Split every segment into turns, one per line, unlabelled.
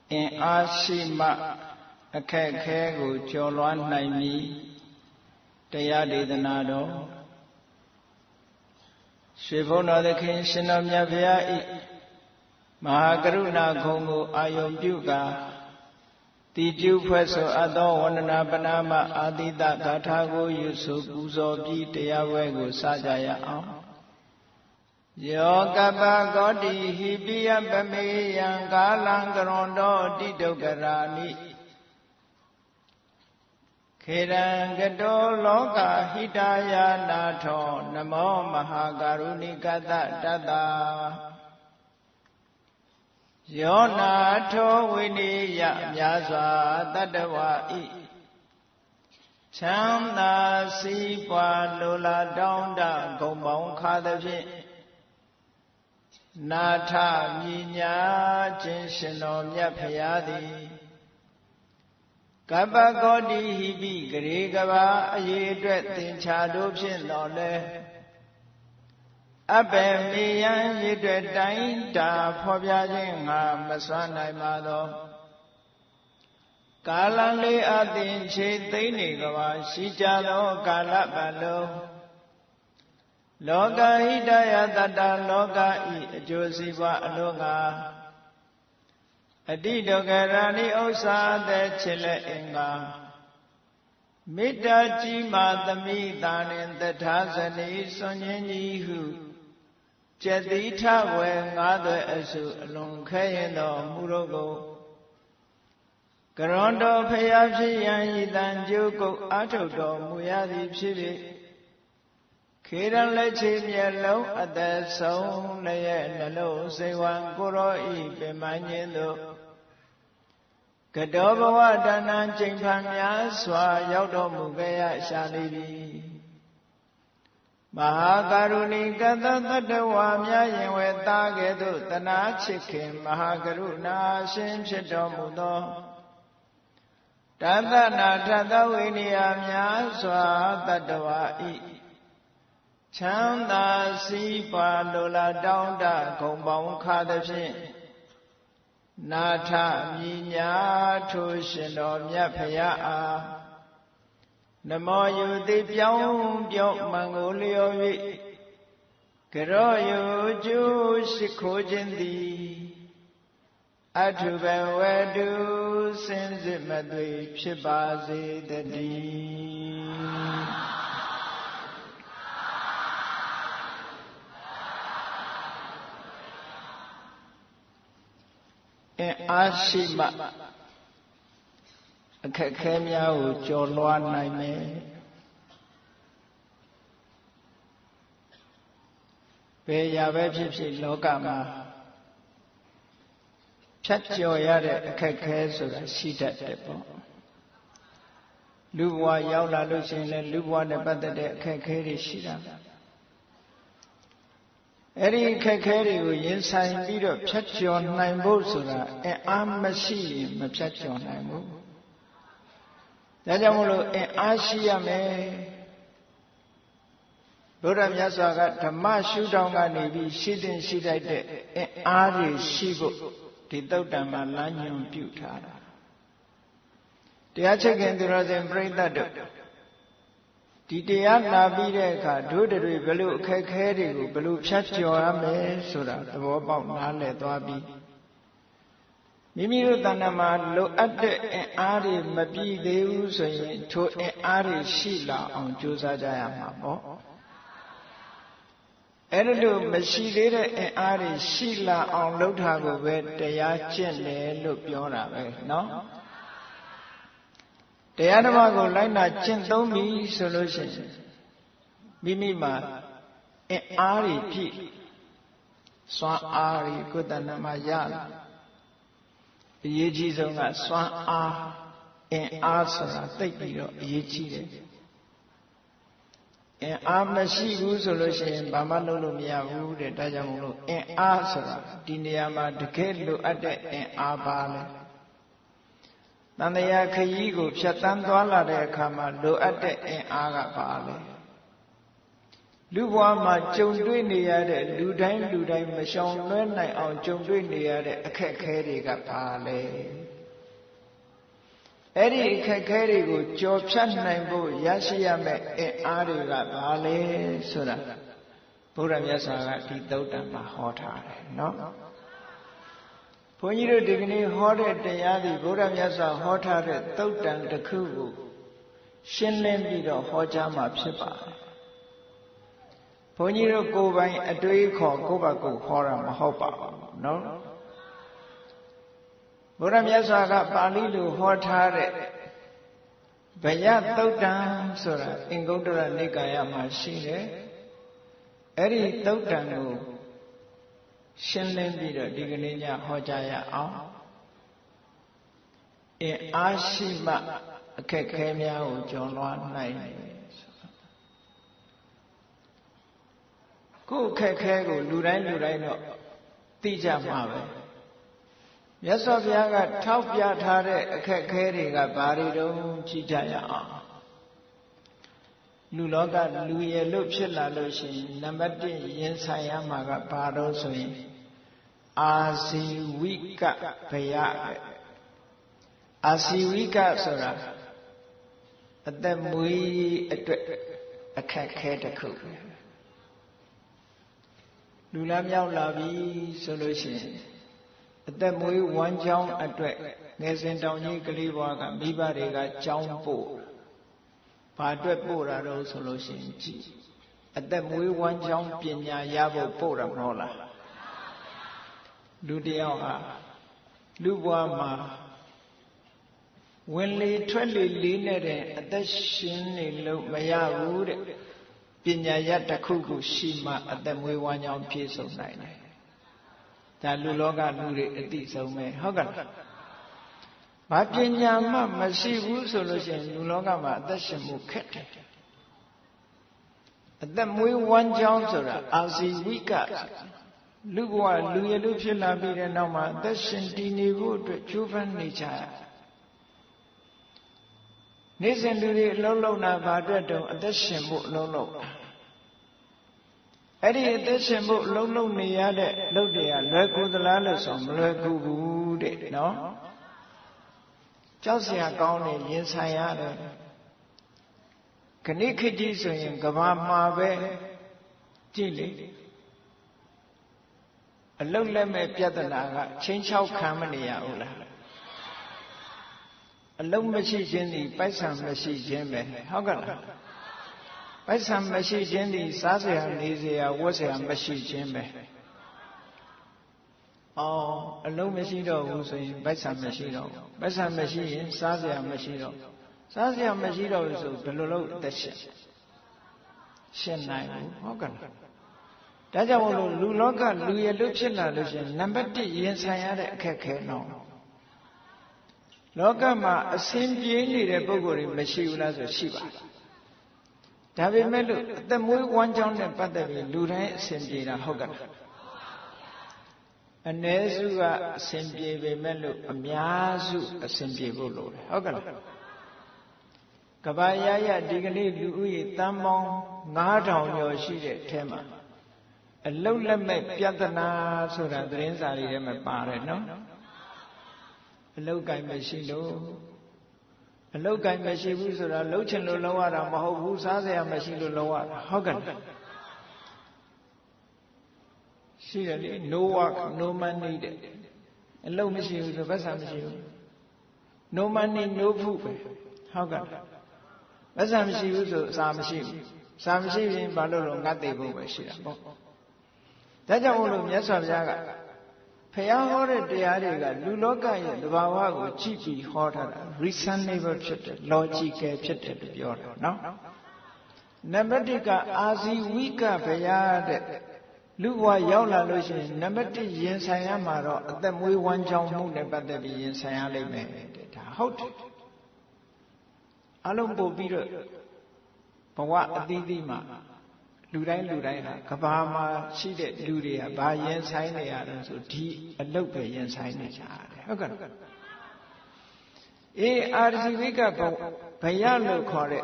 in ashima akekego jolwan naimi Tayadidanado Shivono the King Shinomya Vyai Mahakaruna Kongo Ayom Duga Tiju Preso Ado Wanana Banama Adida Katago Yusu Buzo Bi Tayawego Sajaya Yogaba Godi Hibia Bame Yangalangarondo Didogarani Kerangado Loka Hidaya Nato Namo Mahagaruni Gada Dada Yonato Winiya Myaza Dadawa I Chanda Sipa Lula Donda Gombong Kadavi Nata Minya Jinshino Myapayadi Kabagodi Hibi Grigava Yedret Tinchado Pin Lole Abe Miyan Yedret Dainda Pobyajinga Masana Mado Kalali Adin Chitini Gava Shijalo Kalabalo Loga Hidaya Dada Loga I Josiva Aloga Adido Garani Osa de Chile Inga Mita Jima the Midan in the Tazani Sonyani who Jedita when other Asu along Kayano Murogo Garondo Payaji Yan Joko Atodo Muyadi Chibi Kiran Lechim Yellow at the Song Lay Nalo Sewan Goro I Bemaniendo Kadobawa Dana Jimpanya Swa Yodo Mugaya Shalibi Mahakaruni Gada Tadawamya Yewe Tagedu Tana Chikim Mahakaruna Shin Chitomudo Tadana Tadawiniamya Swa Tadawa I Chanda Sipa Lola Donda Gombong Kadashi Nata Minya Tushino Myapaya Namo Yudi Pyong Pyong Mangolio Keroyo Ju Shikojindi Atuben Wedu Sinzimadwi Shibazi Dadi Ashima Kakemia Jolwan Naime Beya Vepsi Logama Chatjo Yare Kakesura Sita Depo Luwa Yaula Lucin and Luwa the Bada Kakeri Shida Eri Kakeri inside Bido Chatjon Naimosura and Amashi Mapchajon Naimo Dajamulo and Ashiyame Buddha Yasaga Tamashu Dongani Shidin Shidate and Ari Shibo Tidotama Lanyum Putara. The Achagan the Rosen bring that up. Tidiana Videka, do the Belu Kakeri, Belu Chatjoame, Sura, the Wobam Nale Dwabi. Mimiru Danama look at the Ari Mabi Deus to an Ari Shila on Josajayama. Edu Mashida and Ari Shila on Lotago where they are gently look yona, no? The Adamago Lina Chintomi solution. Mimima and Ari P. Swan Ari Kudanamaya. Yejizonga Swan R and Arsara, take me Yechi. And Amashi solution, Bamanolo Miahu, the Dajamulo, and Arsara, Diniama, the Kelo at the and Abale. Nandaya Kayigo, Chatan Dwala de Kama, do at the and Agapale. လူဘဝမှာကြုံတွေ့နေရတဲ့လူတိုင်းမရှောင်လွှဲနိုင်အောင်ကြုံတွေ့နေရတဲ့အခက်အခဲတွေကဘာလဲအဲ့ဒီအခက်အခဲတွေကိုကျော်ဖြတ်နိုင်ဖို့ရရှိရမယ့်အင်အားတွေကဘာလဲဆိုတာဘုရားမြတ်စွာကဒီသုတ်တံမှာဟောထားတယ်နော်ဘုန်းကြီးတို့ဒီကနေ့ဟောတဲ့တရားဒီဘုရားမြတ်စွာဟောထားတဲ့သုတ်တံတစ်ခုကိုရှင်းလင်းပြီးတော့ဟောကြားမှာဖြစ်ပါတယ်ဘုန်းကြီးတို့ကိုယ်ပိုင်အတွေးခေါ်ကိုယ့်ဘာကိုယ်ဟောတာမဟုတ်ပါဘူးနော်ဘုရားမြတ်စွာကပါဠိလိုဟောထားတဲ့ဗယသုတ်တံဆိုတာအင်္ဂုတ္တရနိကာယမှာရှိတယ်အဲ့ဒီသုတ်တံကိုရှင်းလင်းပြီးတော့ဒီကနေ့ညဟောကြားရအောင်အင်အားရှိမှအခက်ခဲများကိုကျော်လွှားနိုင်တယ်ကိုယ်အခက်ခဲကိုလူတိုင်းတော့သိကြမှာပဲမြတ်စွာဘုရားကထောက်ပြထားတဲ့အခက်ခဲတွေကဘာတွေတုံးကြည့်ကြရအောင်လူလောကလူရည်လို့ဖြစ်လာလို့ရှိရင်နံပါတ်1ရင်ဆိုင်ရမှာကဘာတော့ဆိုရင်အာဇီဝိကဘယပဲအာဇီဝိကဆိုတာအသက်မွေးအတွက်အခက်ခဲတစ်ခုလူလားမြောက်လာပြီဆိုလို့ရှိရင်အသက်မွေးဝမ်းကြောင်းအတွက်ငယ်စဉ်တောင်ကြီးကလေးဘွားကမိဘတွေကကြောင်းပို့ဘာအတွက်ပို့တာတော့ဆိုလို့ရှိရင်ကြည်အသက်မွေးဝမ်းကြောင်းပညာရဖို့ပို့တာမဟုတ်လားလူတယောက်ဟာလူဘွားမှာဝင်လေထွက်လေလေးနဲ့တဲ့အသက်ရှင်နေလို့မရဘူးတဲ့ပညာရတစ်ခုခုရှိမှအသက်မွေးဝမ်းကြောင်းပြည့်စုံနိုင်တယ်ဒါလူလောကလူတွေအသိဆုံးပဲဟုတ်ကဲ့ဘာပညာမှမရှိဘူးဆိုလို့ရှိရင်လူလောကမှာအသက်ရှင်မှုခက်တယ်အသက်မွေးဝမ်းကြောင်းဆိုတာအာဇီဝိကလူဘဝလူရလူဖြစ်လာပြီးတဲ့နောက်မှာအသက်ရှင်တည်နေဖို့အတွက်ကြိုးပမ်းနေကြနေ့စဉ်လူတွေအလုံးလုံးတာဘာအတွက်တုံးအသက်ရှင်ဖို့အလုံးလုံးအဲ့ဒီအသက်ရှင်ဖို့အလုံးလုံးနေရတဲ့လုပ်တွေကလွယ်ကူသလားလို့ဆိုမလွယ်ကူဘူးတဲ့နော်ကြောက်စရာကောင်းနေရင်ဆိုင်ရတယ်ခဏခေတ်ကြီးဆိုရင်ကဘာမှာပဲကြည့်လေအလုံးလက်မဲ့ပြဿနာကချင်းချောက်ခံမနေရဘူးလားအလုံးမရှိခြင်းဒီပိုက်ဆံမရှိခြင်းပဲဟုတ်ကဲ့လားပိုက်ဆံမရှိခြင်းဒီစားစရာနေစရာဝတ်စရာမရှိခြင်းပဲအလုံးမရှိတော့ဘူးဆိုရင်ပိုက်ဆံမရှိတော့ဘူးပိုက်ဆံမရှိရင်စားစရာမရှိတော့စားစရာမရှိတော့ဘူးဆိုဘယ်လိုလုပ်အသက်ရှင်နိုင်ဘူးဟုတ်ကဲ့လားဒါကြောင့်မို့လို့လူလောကလူရလို့ဖြစ်လာလို့ရှိရင်နံပါတ်1ရင်ဆိုင်ရတဲ့အခက်ခဲတော့လောကမှာအစဉ်ပြေးနေတဲ့ပုဂ္ဂိုလ်တွေမရှိဘူးလားဆိုရှိပါတယ်ဒါပေမဲ့လို့အသက်မွေးဝမ်းကြောင်းနဲ့ပတ်သက်ပြီးလူတိုင်းအစဉ်ပြေတာဟုတ်ကဲ့လားအ ਨੇ စုကအစဉ်ပြေပေမဲ့လို့အများစုအစဉ်ပြေဖို့လိုတယ်ဟုတ်ကဲ့လားကဘာရရဒီကနေ့လူဦးရေတန်းပေါင်း9000ကျော်ရှိတဲ့အထဲမှာအလုတ်လက်မဲ့ပြဿနာဆိုတာသတင်းစာတွေထဲမှာပါတယ်နော်အလုတ်ကင်မရှိလို့အလုတ်ကင်မရှိဘူးဆိုတာလှုပ်ချင်လို့လှုပ်ရတာမဟုတ်ဘူးစားစရာမရှိလို့လှုပ်ရတာဟုတ်ကဲ့ရှိတယ်လေ no work no money တဲ့အလုတ်မရှိဘူးဆိုဘက်ဆံမရှိဘူး no money no food ပဲဟုတ်ကဲ့ဘက်ဆံမရှိဘူးဆိုအစာမရှိဘူးစာမရှိရင်ဘာလို့လဲငတ်သေးဖို့ပဲရှိတာပေါ့ဒါကြောင့်မို့လို့မြတ်စွာဘုရားကဖျားဟောတဲ့တရားတွေကလူလောကရဲ့သဘာဝကိုကြည့်ပြီးဟောထားတာ reasonable ဖြစ်တယ် logical ဖြစ်တယ်လို့ပြောတာနော်နံပါတ်1ကအာဇီဝိကဘုရားတဲ့လူဘဝရောက်လာလို့ရှိရင်နံပါတ်1ရင်ဆိုင်ရမှာတော့အသက်မွေးဝမ်းကြောင်းမှုနဲ့ပတ်သက်ပြီးရင်ဆိုင်ရလိမ့်မယ်တဲ့ဒါဟုတ်တယ်အလုံးပို့ပြီးတော့ဘဝအသီးသီးမှာလူတိုင်းဟာကဘာမှာရှိတဲ့လူတွေကဘာရင်ဆိုင်နေရလဲဆိုဒီအလုတ်ပဲရင်ဆိုင်နေကြတယ်ဟုတ်ကဲ့အာဇီဝိကဘယလို့ခေါ်တဲ့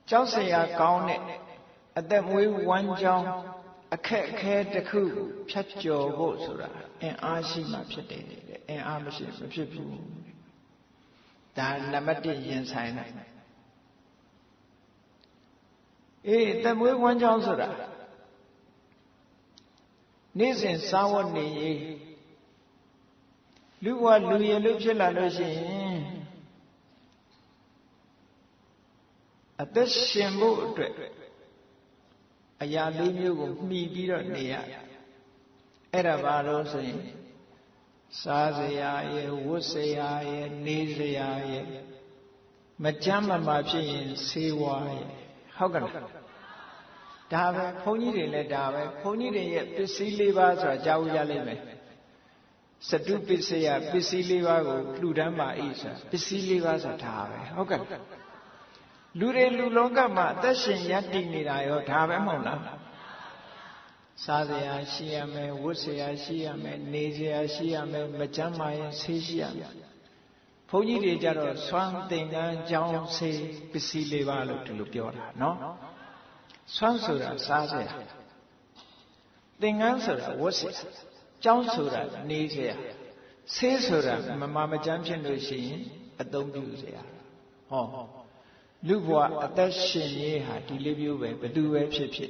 ကြောက်စရာကောင်းတဲ့ အသက်မွေးဝမ်းကြောင်းအခက်အခဲတစ်ခုဖြတ်ကျော်ဖို့ဆိုတာအင်အားရှိမှဖြစ်တယ်အင်အားမရှိမဖြစ်ဘူးဒါနံပါတ်1ရင်ဆိုင်တာအသက်မွေးဝမ်းကြောင်းဆိုတာနေ့စဉ်စားဝတ်နေရေးလူဘဝလူရည်လို့ဖြစ်လာလို့ရှိရင်အသက်ရှင်ဖို့အတွက်အရာလေးမျိုးကိုမှီပြီးတော့နေရအဲ့ဒါဘာလို့ဆိုရင်စားစရာရဲ့ဝတ်စရာရဲ့နေစရာရဲ့မကြမ်းမမာဖြစ်ရင်ဆေးဝါးရဲ့ဟုတ်ကဲ့ဒါပဲဘုန်းကြီးတွေလည်းဒါပဲဘုန်းကြီးတွေရဲ့ပစ္စည်း၄ပါးဆိုတာကြားဦးရလိမ့်မယ်စတုပစ္စယပစ္စည်း၄ပါးကိုလှူဒန်းပါ၏ဆိုတာပစ္စည်း၄ပါးဆိုတာဒါပဲဟုတ်ကဲ့လူတွေလူလောကမှာအသက်ရှင်ရပ်တည်နေတာရောဒါပဲမဟုတ်လားစားစရာရှိရမယ်ဝတ်စရာရှိရမယ်နေစရာရှိရမယ်မကြမ်းမာရင်ဆေးရှိရမယ်ဘုန်းကြီးတွေကြတော့စွမ်းသင်္ကန်းကြောင်းဆေးပစ္စည်း၄ပါးလို့ဒီလိုပြောတာနော်စွမ်းဆိုတာစားစရာသင်္ကန်းဆိုတာဝတ်စရာကြောင်းဆိုတာနေစရာဆေးဆိုတာမကြမ်းဖြစ်လို့ရှိရင်အသုံးပြုစရာဟောလူဘဝအသက်ရှင်ရေးဟာဒီလေးမျိုးပဲဘယ်သူပဲဖြစ်ဖြစ်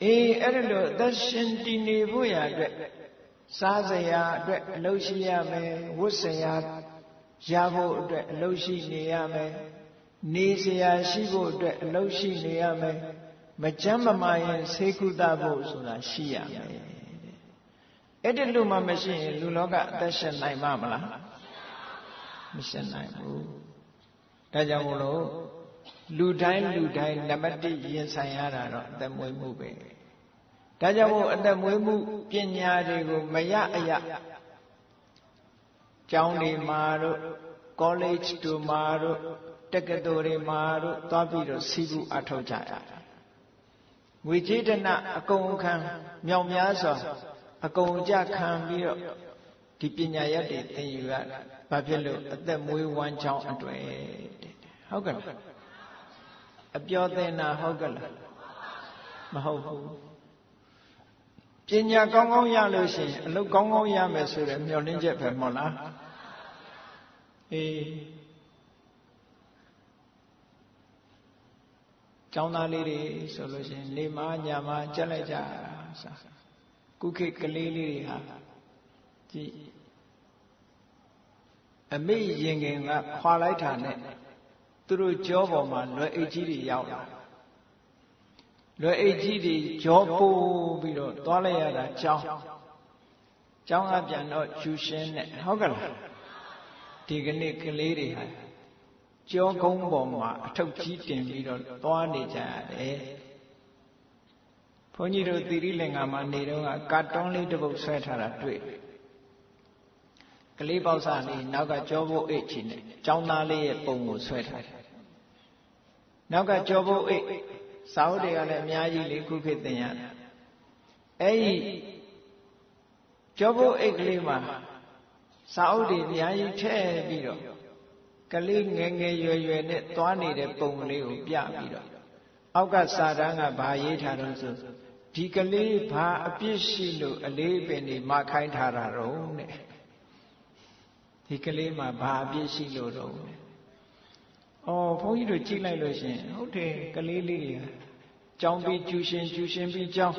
အဲ့ဒါလို့အသက်ရှင်တည်နေဖို့ရအတွက်စားစရာအတွက်အလုပ်ရှိရမယ်ဝတ်စရာရဖို့အတွက်အလုပ်ရှိနေရမယ်နေစရာရှိဖို့အတွက်အလုပ်ရှိနေရမယ်မကြမ်းမမာရင်ဆေးကုသဖို့ဆိုတာရှိရမယ်အဲ့ဒီလိုမှမရှိရင်လူလောကအသက်ရှင်နိုင်မှာမလားမရှင်နိုင်ဘူးဒါကြောင့်မို့လို့လူတိုင်းနံပါတ်1ရင်ဆိုင်ရတာတော့အသက်မွေးမှုပဲဒါကြောင့်မို့အသက်မွေးမှုပညာတွေကိုမရအရကျောင်းတွေမှာတို့ college တို့မှာတို့တက္ကသိုလ်တွေမှာတို့သွားပြီးတော့စီးပူအထောက်ကြရတယ်ငွေကြေးဒနာအကုန်ခံမြောင်များစွာအကုန်ကြခံပြီးတော့ဒီပညာရက်တွေသင်ယူရဘာဖြစ်လို့အသက်မွေးဝမ်းကြောင်းအတွေ့ဟုတ်ကဲ့အပြောသင်တာဟုတ်ကဲ့လားမဟုတ်ဘူးပညာကောင်းကောင်းရလို့ရှိရင်အလုပ်ကောင်းကောင်းရမယ်ဆိုတဲ့မျှော်လင့်ချက်ပဲမဟုတ်လားကျောင်းသားလေးတွေဆိုလို့ရှိရင်နေမညမကြက်လိုက်ကြကုခေတ်ကလေးလေးတွေဟာကြည်အမေရင်ခင်ကခွာလိုက်တာနဲ့သူတို့ကြောပေါ်မှာလွယ်အိတ်ကြီးတွေရောက်လာလွယ်အိတ်ကြီးတွေကြောပိုးပြီးတော့သွားလိုက်ရတာကျောင်းကပြန်တော့ကျူရှင်းနဲ့ဟုတ်ကဲ့လားဒီကနေ့ကလေးတွေဟာကြောကုန်းပေါ်မှာအထုပ်ကြီးတင်ပြီးတော့သွားနေကြရတယ်ဘုန်းကြီးတို့သီရိလင်္ကာမှာနေတော့ကာတွန်းလေးတစ်ပုဒ်ဆွဲထားတာတွေ့ကလေးပေါက်စားလေးနောက်ကကြောဘုတ်အိတ်ချီနဲ့ကျောင်းသားလေးရဲ့ပုံကိုဆွဲထားတယ်နောက်ကကြောဘုတ်အိတ်စာအုပ်တွေကလည်းအများကြီးလေခုခေတ်သင်ရတယ်အဲ့ဒီကြောဘုတ်အိတ်ကလေးမှာစာအုပ်တွေအများကြီးထည့်ပြီးတော့ကလေးငယ်ရွယ်နဲ့သွားနေတဲ့ပုံကလေးကိုပြပြီးတော့အောက်ကစာတန်းကဘာရေးထားတော့ဆိုဒီကလေးဘာအပြစ်ရှိလို့အလေးပင်နေမခိုင်းထားတာတော့တဲ့ဒီကလေးမှာဘာအပြစ်ရှိလို့တော့ဘုန်းကြီးတို့ကြည့်လိုက်လို့ရှင်ဟုတ်တယ်ကလေးလေးတွေကျောင်းပြီးကျူရှင်ပြီးကျောင်း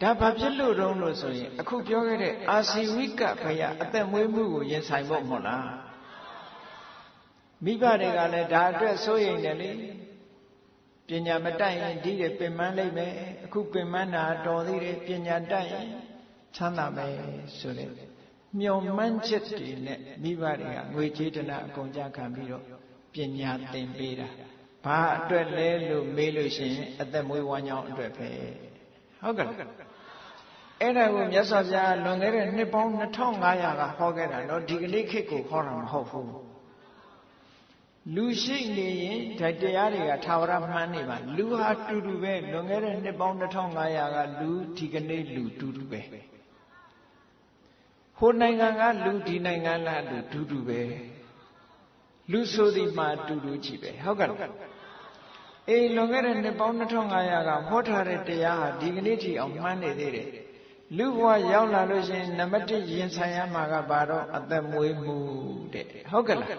ဒါဘာဖြစ်လို့တော့လို့ဆိုရင်အခုပြောခဲ့တဲ့အာစီဝိကဘယအသက်မွေးမှုကိုရင်ဆိုင်ဖို့မဟုတ်လားမိဘတွေကလည်းဒါအတွက်စိုးရိမ်တယ်လေပညာမတတ်ရင်ဒီတွေပင်ပန်းလိုက်မယ်အခုပင်ပန်းတာတော်သေးတယ်ပညာတတ်ရင်ချမ်းသာမယ်ဆိုတဲ့မျှော်မှန်းချက်တွေနဲ့မိဘတွေကငွေကြေးဒနာအကုန်ကြခံပြီးတော့ပညာသင်ပေးတာဘာအတွက်လဲလို့မေးလို့ရှိရင်အသက်မွေးဝမ်းကြောင်းအတွက်ပဲဟုတ်ကဲ့အဲ့ဒါကိုမြတ်စွာဘုရားလွန်ခဲ့တဲ့နှစ်ပေါင်း2500ကဟောခဲ့တာနော်ဒီကနေ့ခေတ်ကိုဟောတာမဟုတ်ဘူးလူရှိနေရင်ဒါတရားတွေကထာဝရမှန်းနေပါလူဟာတူတူပဲလွန်ခဲ့တဲ့နှစ်ပေါင်း2500ကလူဒီကနေ့လူတူတူပဲဟိုနိုင်ငံကလူဒီနိုင်ငံကလူတူတူပဲ လူဆိုသည်မှာတူတူကြည့်ပဲဟုတ်ကဲ့အေးလွန်ခဲ့တဲ့နှစ်ပေါင်း2500ကဟောထားတဲ့တရားဟာဒီကနေ့ထိအောင်မှန်းနေသေးတယ်လူဘဝရောက်လာလို့ရှိရင်နံပါတ်1ရင်ဆိုင်ရမှာကဘာတော့အသက်မွေးမှုတဲ့ဟုတ်ကဲ့လား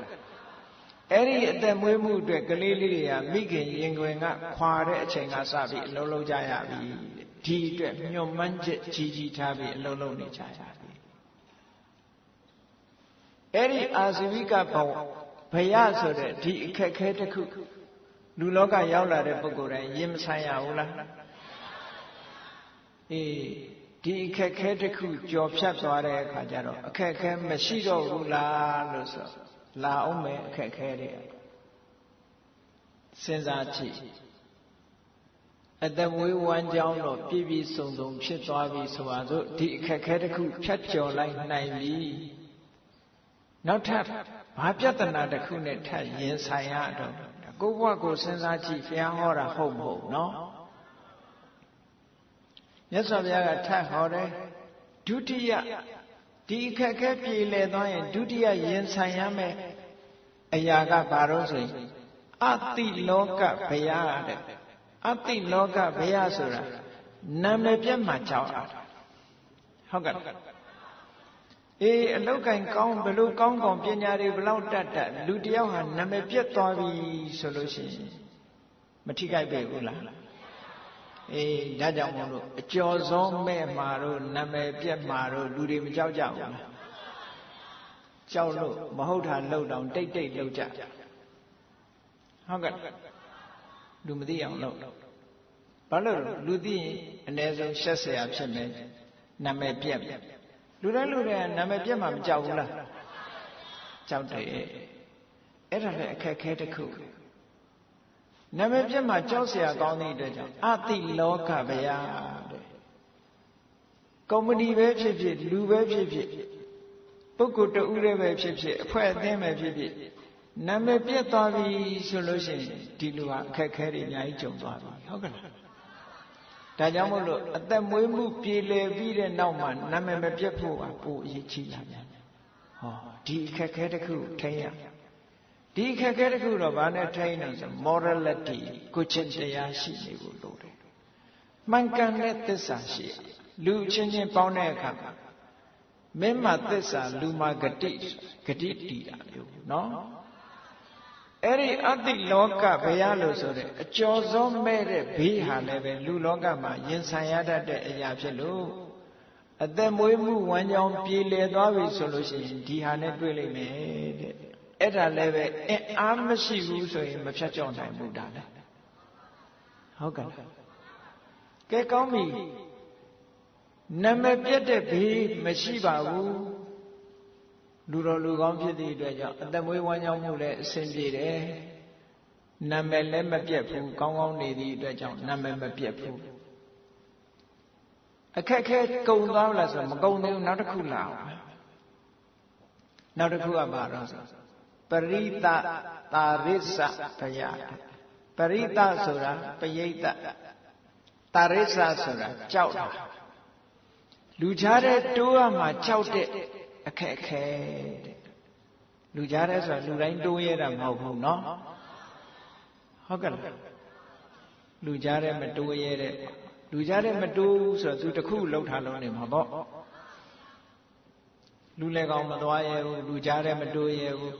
အဲ့ဒီအသက်မွေးမှုအတွက်ကလေးလေးတွေကမိခင်ရင်ခွင်ကခွာတဲ့အချိန်ကစပြီးအလုံးလုံးကြရပြီဒီအတွက်ညှို့မှန်းချက်ကြီးကြီးထားပြီးအလုံးလုံးနေကြရပြီအဲ့ဒီအာဇီဝိကဘဝဘယဆိုတဲ့ဒီအခက်ခဲတစ်ခုလူလောကရောက်လာတဲ့ပုဂ္ဂိုလ်တိုင်းရင်မဆိုင်ရဘူးလားအေးဒီအခက်ခဲတစ်ခုကြော်ဖြတ်သွားတဲ့အခါကျတော့အခက်ခဲမရှိတော့ဘူးလားလို့ဆိုလာအောင်မယ်အခက်ခဲတွေစဉ်းစားကြည့်အသက်မွေးဝမ်းကြောင်းတော့ပြည့်ပြည့်စုံစုံဖြစ်သွားပြီဆိုပါစို့ဒီအခက်ခဲတစ်ခုဖြတ်ကျော်လိုက်နိုင်ပြီနောက်ထပ်ဘာပြဿနာတစ်ခုနဲ့ထပ်ရင်ဆိုင်ရတော့ကိုယ့်ဘဝကိုစဉ်းစားကြည့်ဘုရားဟောတာဟုတ်မဟုတ်နော်မြတ်စွာဘုရားကထပ်ဟောတယ်ဒုတိယဒီအခက်ခဲပြေလည်သွားရင်ဒုတိယရင်ဆိုင်ရမယ်အရာကဘာလို့ဆိုရင်အတိလောကဘယတဲ့အတိလောကဘယဆိုတာနာမည်ပြတ်မှကြောက်အားဟုတ်ကဲ့အေးအလောက်ကင်ကောင်းဘလို့ကောင်းပညာတွေဘလောက်တတ်လူတယောက်ဟာနာမည်ပြတ်သွားပြီဆိုလို့ရှိရင်မထိခိုက်ပေဘူးလားအေးဒါကြောင့်မို့လို့အကျော်စောမဲ့မှာတို့နာမည်ပြတ်မှာတို့လူတွေမကြောက်ကြဘူးလားကြောက်လို့မဟုတ်တာလှုပ်တောင်တိတ်လှုပ်ကြဟုတ်ကဲ့လူမသိအောင်လှုပ်ဘာလို့လူသိရင်အ ਨੇ ဆုံးရှက်เสียဖြစ်မယ်နာမည်ပြတ်လူတိုင်းနာမည်ပြတ်မှမကြောက်ဘူးလားကြောက်တယ်အဲ့ဒါလည်းအခက်ခဲတစ်ခုနာမည်ပြတ်မှကြောက်เสียကောင်းတဲ့အတွက်ကြောင့်အတိလောကဗျာတဲ့ကုမ္ပဏီပဲဖြစ်ဖြစ်လူပဲဖြစ်ဖြစ်ပုဂ္ဂိုလ်တဦးလည်းပဲဖြစ်ဖြစ်အဖွဲ့အသင်းပဲဖြစ်ဖြစ်နာမည်ပြတ်သွားပြီဆိုလို့ရှိရင်ဒီလူဟာအခက်ခဲတွေအများကြီးကြုံသွားပြီဟုတ်ကဲ့လားဒါကြောင့်မို့လို့အသက်မွေးမှုပြေလည်ပြီးတဲ့နောက်မှာနာမည်မပြတ်ဖို့ကပိုအရေးကြီးလာပြန်ဟောဒီအခက်ခဲတစ်ခုထိန်းရဒီအခက်ခဲတစ်ခုတော့ဘာနဲ့ထိန်းလို့ဆို morality ကိုချင်းတရားရှိနေဖို့လိုတယ်မှန်ကန်တဲ့သစ္စာရှိလူချင်းချင်းပေါင်းတဲ့အခါမှာမင်းမသစ္စာလူမဂတိတည်တာမျိုးနော်အဲ့ဒီအတ္တိလောကဘယလို့ဆိုတဲ့အကျော်စောမဲ့တဲ့ဘေးဟာလည်းပဲလူလောကမှာရင်ဆိုင်ရတတ်တဲ့အရာဖြစ်လို့အသက်မွေးမှုဝမ်းကြောင်းပြေလည်သွားပြီဆိုလို့ရှိရင်ဒီဟာနဲ့တွေ့လိမ့်မယ်တဲ့အဲ့ဒါလည်းပဲအင်အားမရှိဘူးဆိုရင်မဖြတ်ကျော်နိုင်ဘူးဒါလည်းဟုတ်ကဲ့ကဲကောင်းပြီနာမည်ပြတ်တဲ့ဘေးမရှိပါဘူးလူတော်လူကောင်းဖြစ်သည့်အတွက်ကြောင့်အသက်မွေးဝမ်းကြောင်းမှုလည်းအဆင်ပြေတယ်နာမည်လည်းမပြတ်ဘူးကောင်းကောင်းနေသည့်အတွက်ကြောင့်နာမည်မပြတ်ဘူးအခက်ခဲကုန်သွားလားဆိုမကုန်သေးဘူးနောက်တစ်ခုလာအောင်နောက်တစ်ခုကဘာတော့ဆိုပရိသတာရစ္ဆဘယပရိသဆိုတာပရိသတာရစ္ဆဆိုတာကြောက်တာလူကြားတဲ့တိုးရမှာကြောက်တဲ့အခက်ခဲတဲ့လူကြားတဲ့ဆိုတာလူတိုင်းတိုးရတာမဟုတ်ဘူးเนาะဟုတ်ကဲ့လားလူကြားတဲ့မတိုးရတဲ့လူကြားတဲ့မတိုးဘူးဆိုတော့သူတခုလှုပ်ထားလို့နေမှာပေါ့လူလည်းကောင်းမသွားရဘူးလူကြားတဲ့မတိုးရဘူး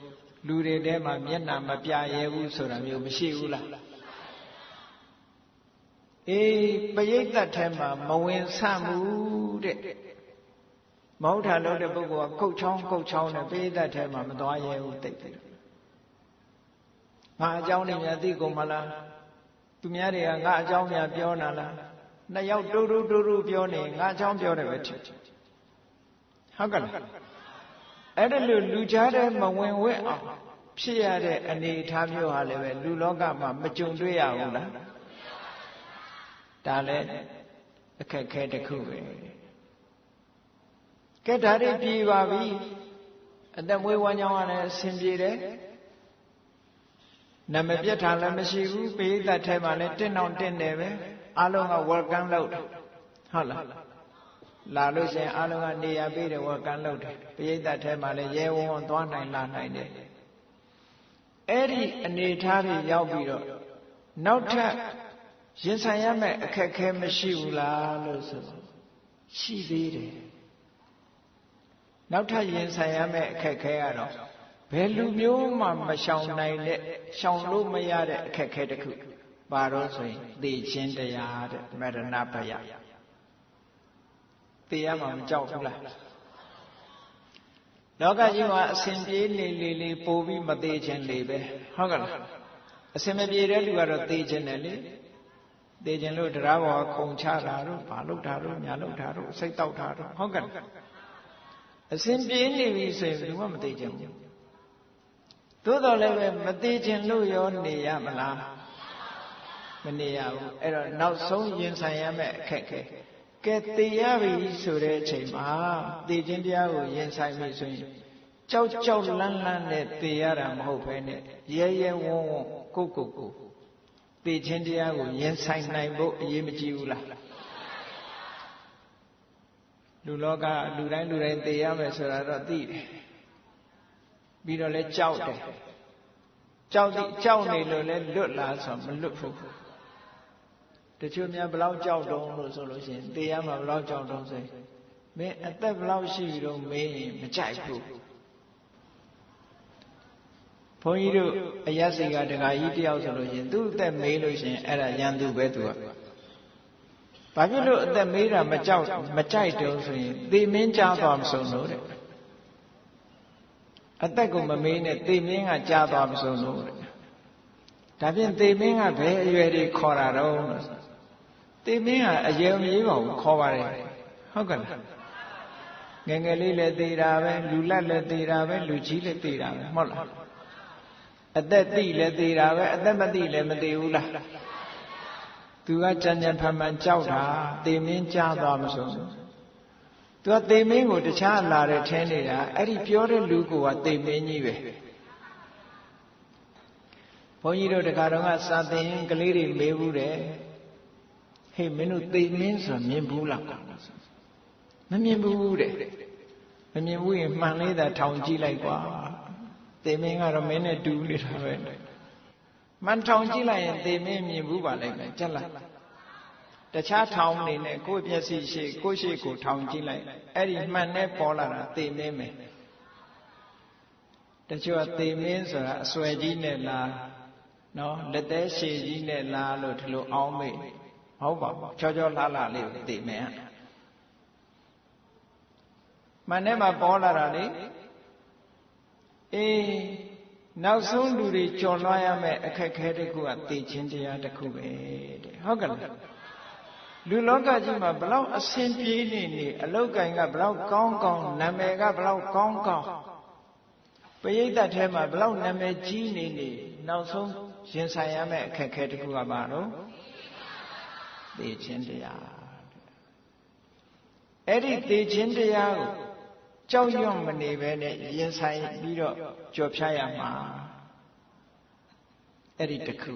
လူတွေထဲမှာမျက်နှာမပြရဲဘူးဆိုတာမျိုးမရှိဘူးလားအေးပရိသတ်ထဲမှာမဝင်ဆန့်ဘူးတဲ့မဟုတ်တာလို့တဲ့ပုဂ္ဂိုလ်ကကုတ်ချောင်းနဲ့ပရိသတ်ထဲမှာမသွားရဲဘူးတိတ်တယ်ငါအကြောင်းတွေများသိကုန်မလားသူများတွေကငါအကြောင်းများပြောနာလားနှစ်ယောက်တူတူပြောနေငါအကြောင်းပြောတယ်ပဲထင်ဟုတ်ကဲ့လားအဲ့ဒါလို့လူကြားတဲ့မဝင်ဝဲအောင်ဖြစ်ရတဲ့အနေအထားမျိုးဟာလည်းပဲလူလောကမှာမကြုံတွေ့ရဘူးလားဒါလည်းအခက်ခဲတစ်ခုပဲကဲဒါတွေပြေးပါပြီအသက်မွေးဝမ်းကြောင်းကလည်းအဆင်ပြေတယ်နာမည်ပြတ်တာလည်းမရှိဘူးပိဋကတ်ထဲမှာလည်းတင့်အောင်တင့်တယ်ပဲအားလုံးက welcome လုပ်တယ်ဟုတ်လားလာလို့ရှိရင်အားလုံးကနေရာပေးတယ်welcome လုပ်တယ်ပိဋကတ်ထဲမှာလည်းရဲဝံ့သွားနိုင်လာနိုင်တယ် အဲ့ဒီအနေထားတွေရောက်ပြီးတော့နောက်ထပ်ရင်ဆိုင်ရမယ့်အခက်အခဲမရှိဘူးလားလို့ဆိုရှိသေးတယ်နောက်ထပ်ရင်ဆိုင်ရမယ့်အခက်အခဲကတော့ဘယ်လူမျိုးမှမရှောင်နိုင်တဲ့ရှောင်လို့မရတဲ့အခက်အခဲတစ်ခုပါတော့ဆိုရင်သိချင်းတရားတဲ့မရဏဘယသိရမှာမကြောက်ဘူးလားလောကကြီးမှာအစဉ်ပြေးနေလေပို့ပြီးမသေးခြင်းလေပဲဟုတ်ကလားအစဉ်မပြေတဲ့လူကတော့သေခြင်းတယ်လေသေခြင်းလို့တရားဘောခုံချတာတို့ဘာလုပ်တာတို့ညာလုပ်တာတို့စိတ်တောက်တာတို့ဟုတ်ကဲ့အစဉ်ပြေးနေပြီဆိုရင်ဘယ်မှမသေခြင်းဘူးသို့တော်လည်းပဲမသေးခြင်းလို့ရောနေရမလားမနေရဘူးအဲ့တော့နောက်ဆုံးရင်ဆိုင်ရမယ့်အခက်ခဲကဲသေရပြီဆိုတဲ့အချိန်မှာသေခြင်းတရားကိုရင်ဆိုင်ပြီဆိုရင်ကြောက်လန့်နဲ့သေရတာမဟုတ်ဘဲနဲ့ရဲဝံ့ကိုသေခြင်းတရားကိုရင်ဆိုင်နိုင်ဖို့အရေးမကြီးဘူးလားလူလောကလူတိုင်းသေရမယ်ဆိုတာတော့သိတယ်ပြီးတော့လဲကြောက်တယ်ကြောက်နေလို့လဲလွတ်လာဆိုမလွတ်ဘူးတချို့များဘလောက်ကြောက်တုံးလို့ဆိုလို့ရှိရင်သေရမှာဘလောက်ကြောက်တုံးဆိုရင်မင်းအသက်ဘလောက်ရှိပြီတော့မေးရင်မကြိုက်ဘူးဘုန်းကြီးတို့အယက်စီကဒကာကြီးတယောက်ဆိုလို့ရှိရင်သူ့အသက်မေးလို့ရှိရင်အဲ့ဒါရန်သူပဲသူကဘာဖြစ်လို့အသက်မေးတာမကြိုက်တုံးဆိုရင်သေမင်းကြားသွားမစုံလို့တဲ့အသက်ကိုမမေးနဲ့သေမင်းကကြားသွားမစုံလို့တဲ့ဒါဖြင့်သေမင်းကဘယ်အရွယ်တွေခေါ်တာတော့လို့သေမင်းကအရွယ်မကြီးပါဘူးခေါ်ပါတယ်ဟုတ်ကဲ့လားငယ်လေးလည်းသေတာပဲလူလတ်လည်းသေတာပဲလူကြီးလည်းသေတာပဲဟုတ်လားအသက်သိလည်းသေတာပဲအသက်မသိလည်းမသေဘူးလားသူကကြံဖန်ကြောက်တာသေမင်းကြားသွားမစုံသူကသေမင်းကိုတခြားလာတယ်ထင်းနေတာအဲ့ဒီပြောတဲ့လူကသေမင်းကြီးပဲဘုန်းကြီးတို့တခါတော့ကစာသင်ကလေးတွေမေးဘူးတယ်ဟေးမင်းတို့သေမင်းဆိုတာမြင်ဘူးလားမမြင်ဘူးတဲ့မမြင်ဘူးရင်မှန်လေးသာထောင်ကြည့်လိုက်ကွာသေမင်းကတော့မင်းနဲ့တူနေတာပဲမှန်ထောင်ကြည့်လိုက်ရင်သေမင်းမြင်ဘူးပါလိမ့်မယ်ကြက်လားတခြားထောင်နေနဲ့ကိုယ့်မျက်စိရှိကိုယ့်ရှိကိုထောင်ကြည့်လိုက်အဲ့ဒီမှန်နဲ့ပေါ်လာတာသေမင်းပဲတချို့ကသေမင်းဆိုတာအစွဲကြီးနဲ့လားနော်လက်သေးရှည်ကြီးနဲ့လားလို့ဒီလိုအောင်းမေ့ဟုတ်ပါဘူးချောလှလေးကိုသေမင်းမှန်နဲ့မှပေါ်လာတာလေအေးနောက်ဆုံးလူတွေကြော်လွှားရမယ့်အခက်ခဲတစ်ခုကသေခြင်းတရားတစ်ခုပဲတဲ့ဟုတ်ကဲ့လားလူလောကကြီးမှာဘလောက်အဆင်ပြေနေအလောက်ကင်ကဘလောက်ကောင်းနာမည်ကဘလောက်ကောင်းပရိသတ်ထဲမှာဘလောက်နာမည်ကြီးနေနောက်ဆုံးရင်ဆိုင်ရမယ့်အခက်ခဲတစ်ခုကဘာလို့သေခြင်းတရားအဲ့ဒီသေခြင်းတရားကိုကြောက်ရွံ့မနေပဲနဲ့ရင်ဆိုင်ပြီးတော့ကြော်ဖြတ်ရမှာအဲ့ဒီတစ်ခု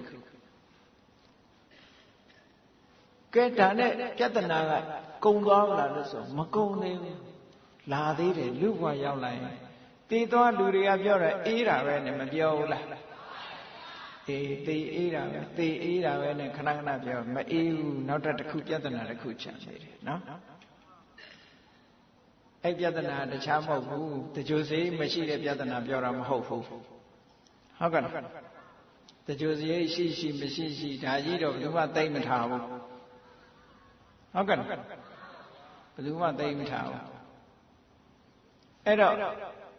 ကဲဒါနဲ့ပြဿနာကကုံသွားလားလို့ဆိုမကုံသေးဘူးလာသေးတယ်လူ့ဘဝရောက်လာရင်တည်သွားလူတွေကပြောတယ်အေးတာပဲနဲ့မပြောဘူးလားအေးသေအေးတာပဲသေအေးတာပဲနဲ့ခဏပြောမအေးဘူးနောက်တစ်ခုပြဿနာတစ်ခုချန်နေတယ်နော်အဲ့ပြဿနာတခြားမဟုတ်ဘူးတကြိုစီမရှိတဲ့ပြဿနာပြောတာမဟုတ်ဘူးဟုတ်ကဲ့တကြိုစီရှိမရှိဒါကြီးတော့ဘယ်သူမှသိမထားဘူးဟုတ်ကဲ့ဘယ်သူမှသိမထားဘူးအဲ့တော့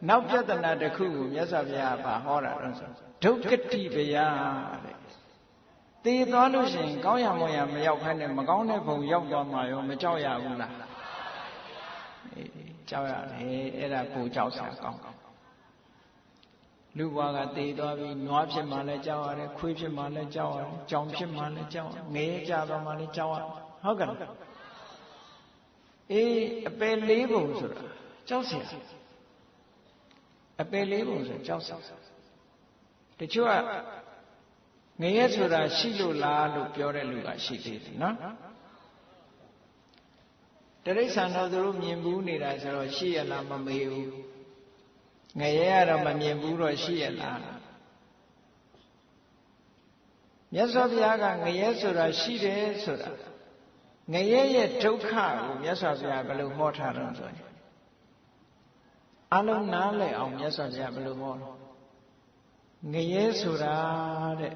နောက်ပြဿနာတစ်ခုကိုမြတ်စွာဘုရားကဟောတာတော့ဆိုဒုက္ခတိဗျာတဲ့သေသွားလို့ရှိရင်ကောင်းရမွန်ရမရောက်ခိုင်းနဲ့မကောင်းတဲ့ဘုံရောက်သွားမှာရောမကြောက်ရဘူးလားကြောက်ရတယ်အဲ့ဒါကိုကြောက်စရာကောင်းလူဘဝကသေသွားပြီးနွားဖြစ်မှလည်းကြောက်ရတယ်ခွေးဖြစ်မှလည်းကြောက်ရတယ်ကြောင်ဖြစ်မှလည်းကြောက်ရငရဲကြသွားမှလည်းကြောက်ရဟုတ်ကဲ့အေးအပယ်လေးပုံဆိုတာကြောက်စရာအပယ်လေးပုံဆိုကြောက်စရာတချို့ကငရဲဆိုတာရှိလို့လားလို့ပြောတဲ့လူကရှိသေးတယ်နော်တရိစ္ဆာန်တော်သူတို့မြင်ဘူးနေတာဆိုတော့ရှိရလားမမေးဘူးငရဲကတော့မမြင်ဘူးတော့ရှိရလား မြတ်စွာဘုရားကငရဲဆိုတာရှိတယ်ဆိုတာငရဲရဲ့ဒုက္ခကိုမြတ်စွာဘုရားဘယ်လိုဟောထားတော့ဆိုရင်အလုံးနားလည်အောင်မြတ်စွာဘုရားဘယ်လိုဟောငရဲဆိုတာတဲ့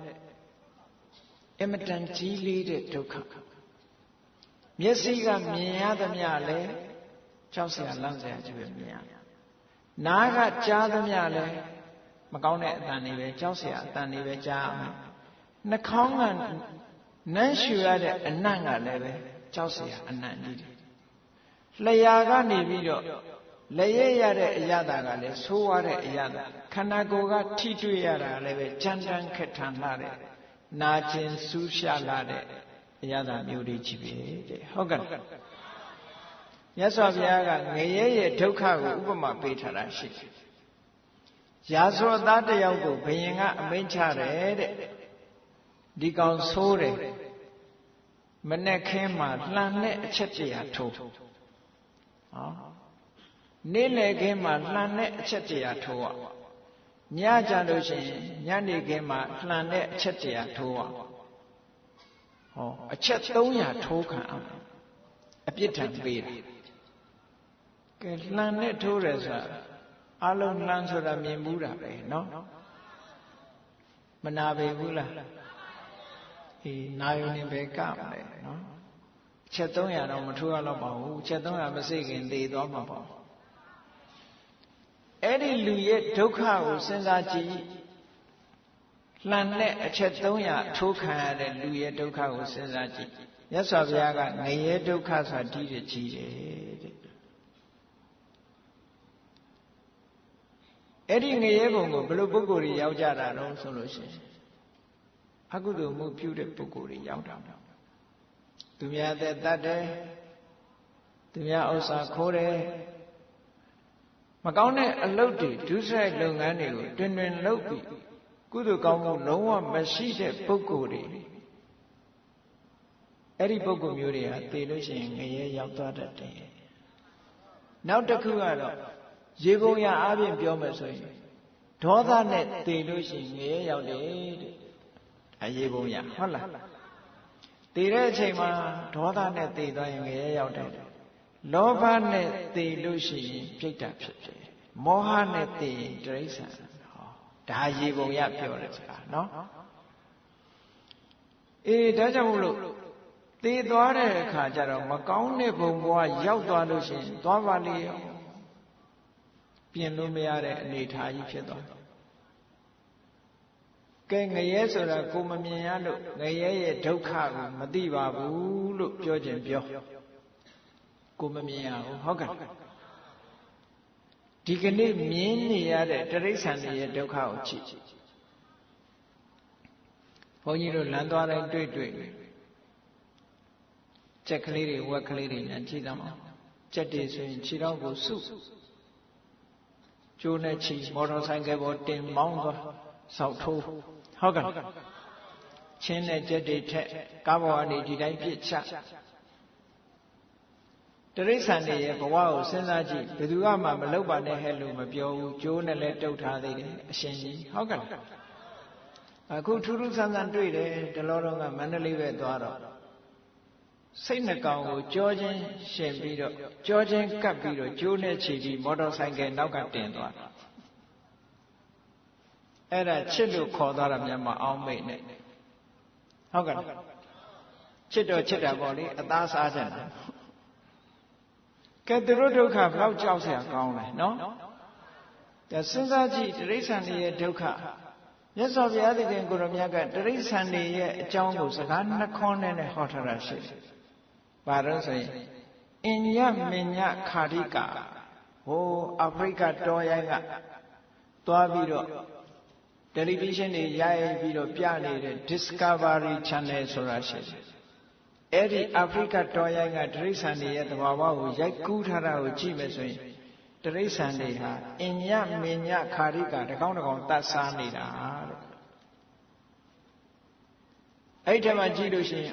အမတန်ကြီးလေးတဲ့ဒုက္ခမျက်စိကမြင်ရသမျှလဲကြောက်စရာလန့်စရာကြီးပဲမြင်ရနားကကြားသမျှလဲမကောင်းတဲ့အတန်တွေပဲကြောက်စရာအတန်တွေပဲကြားရမယ်နှာခေါင်းကနမ်းရှူရတဲ့အနံ့ကလည်းပဲကြောက်စရာအနံ့ကြီးတယ်လျှာကနေပြီးတော့လက်ရရတဲ့အရာကလည်းဆိုးရတဲ့အရာခန္ဓာကိုယ်ကထိတွေ့ရတာလည်းပဲကြမ်းတမ်းခက်ထန်လာတဲ့နာကျင်စူးရှလာတဲ့အရာမျိုးတွေကြီးပဲတဲ့ဟုတ်ကဲ့မြတ်စွာဘုရားကငရဲရဲ့ဒုက္ခကိုဥပမာပေးထားတာရှိတယ်ရာဇဝသားတယောက်ကိုဘုရင်ကအမိန့်ချတယ်တဲ့ဒီကောင်ဆိုးတယ်မနဲ့ခင်းမှာလှန်နဲ့အချက်တရာထိုးဟောနေ့လည်ခင်းမှာလှန်နဲ့အချက်တရာထိုးอ่ะညကြလို့ရှိရင်ညနေခင်းမှာလှန်နဲ့အချက်တရာထိုးอ่ะဟောအချက်300ထိုးခံအောင်အပြစ်ထံပေးတယ်ကဲလှန်နဲ့ထိုးတယ်ဆိုတာအလုံးလှန်ဆိုတာမြင်ဘူးတာပဲเนาะမနာပေဘူးလားအေးနာယုန်နေပဲကမယ်เนาะအချက်300တော့မထိုးရတော့ပါဘူးအချက်300မစိတ်ခင်သေသွားမှာပေါ့အဲ့ဒီလူရဲ့ဒုက္ခကိုစဉ်းစားကြည့်လှန်နဲ့အချက်300ထိုးခံရတဲ့လူရဲ့ဒုက္ခကိုစဉ်းစားကြည့်မြတ်စွာဘုရားကငရဲဒုက္ခဆိုတာဒီတဲ့ကြီးတယ်တဲ့အဲ့ဒီငရဲဘုံကိုဘယ်လိုပုဂ္ဂိုလ်တွေရောက်ကြတာတော့ဆိုလို့ရှိရင်အကုသိုလ်မှုပြုတဲ့ပုဂ္ဂိုလ်တွေရောက်တာသူများသက်တတ်တယ်သူများဥစ္စာခိုးတယ်မကောင်းတဲ့အလုပ်တွေဒုစရိုက်လုပ်ငန်းတွေကိုတွင်တွင်လုပ်ပြီးကုသိုလ်ကောင်းမှုလုံးဝမရှိတဲ့ပုဂ္ဂိုလ်တွေအဲ့ဒီပုဂ္ဂိုလ်မျိုးတွေဟာသိလို့ရှိရင်ငရဲရောက်သွားတတ်တယ်နောက်တစ်ခုကတော့ရေပုံရအားဖြင့်ပြောမယ်ဆိုရင်ဒေါသနဲ့သိလို့ရှိရင်ငရဲရောက်တယ်တဲ့အရေပုံရဟုတ်လားသိတဲ့အချိန်မှာဒေါသနဲ့သိသွားရင်ငရဲရောက်တယ်လောဘနဲ့သိလို့ရှိရင်ပြိတ္တာဖြစ်တယ်မောဟနဲ့သိရင်တိရစ္ဆာန်ဟောဒါရေပုံရပြောတယ်စကားနော်အေးဒါကြောင့်မို့လို့သိသွားတဲ့အခါကျတော့မကောင်းတဲ့ဘုံဘဝရောက်သွားလို့ရှိရင်သွားပါလေရောပြင်လို့မရတဲ့အနေအထားကြီးဖြစ်သွားတယ်ကဲငရဲဆိုတာကိုမမြင်ရလို့ငရဲရဲ့ဒုက္ခကိုမသိပါဘူးလို့ပြောခြင်းပြောကိုမမြင်ရဘူးဟုတ်ကဲ့ဒီကနေ့မြင်နေရတဲ့တိရစ္ဆာန်တွေရဲ့ဒုက္ခကိုကြည့်ဘုန်းကြီးတို့လမ်းသွားတိုင်းတွေ့ကြက်ကလေးတွေဝက်ကလေးတွေညာကြည့်တော့ကြက်တွေဆိုရင်ခြေထောက်ကိုစုကျိုးနဲ့ချီမော်တော်ဆိုင်ကယ်ပေါ်တင်မောင်းသွားဆောက်ထိုးဟုတ်ကဲ့ချင်းနဲ့ကြက်တွေထက်ကားပေါ်ကနေဒီတိုင်းပြစ်ချတိရစ္ဆာန်တွေရဲ့ဘဝကိုစဉ်းစားကြည့်ဘယ်သူမှမလုပ်ပါနဲ့ဟဲ့လို့မပြောဘူးကျိုးနဲ့လည်းတုတ်ထားသေးတယ်အရှင်ကြီးဟုတ်ကဲ့အခုထူးထူးဆန်းဆန်းတွေ့တယ်တလောတော့ကမန္တလေးပဲသွားတော့စိတ်နှကောင်ကိုကြောချင်းရှင်ပြီးတော့ကြောချင်းကပ်ပြီးတော့ကျိုးနဲ့ချီပြီးမော်တော်ဆိုင်ကယ်နောက်ကတင်သွားအဲ့ဒါချစ်လို့ခေါ်သွားတာများမအောင်မိတ်နဲ့ဟုတ်ကဲ့ချစ်တော့ချစ်တာပေါ့လေအသားစားကြတယ်ကဲသူတို့ဒုက္ခဘယ်လောက်ကြောက်စရာကောင်းလဲနော်ဒါစဉ်းစားကြည့်တိရစ္ဆာန်တွေရဲ့ဒုက္ခမြတ်စွာဘုရားသခင်ကိုရောမြတ်ကတိရစ္ဆာန်တွေရဲ့အကြောင်းကိုစကားနှခွန်းနဲ့ဟောထားတာရှိတယ်ဘာလို့ဆိုရင်အင်ညမင်ညခါရိကာဟိုအာဖရိကတောရိုင်းကသွားပြီးတော့တယ်လီဗီရှင်းတွေရိုက်ပြီးတော့ပြနေတဲ့ Discovery Channel ဆိုတာရှိတယ်အဲ့ဒီအာဖရိကတောရိုင်းကတိရစ္ဆာန်တွေရဲ့သဘာဝကိုရိုက်ကူးထားတာကိုကြည့်မယ်ဆိုရင်တိရစ္ဆာန်တွေဟာအင်ညမင်ညခါရိကာတကောင်တကောင်တတ်စားနေတာတဲ့အဲ့ဒီမှာကြည့်လို့ရှိရင်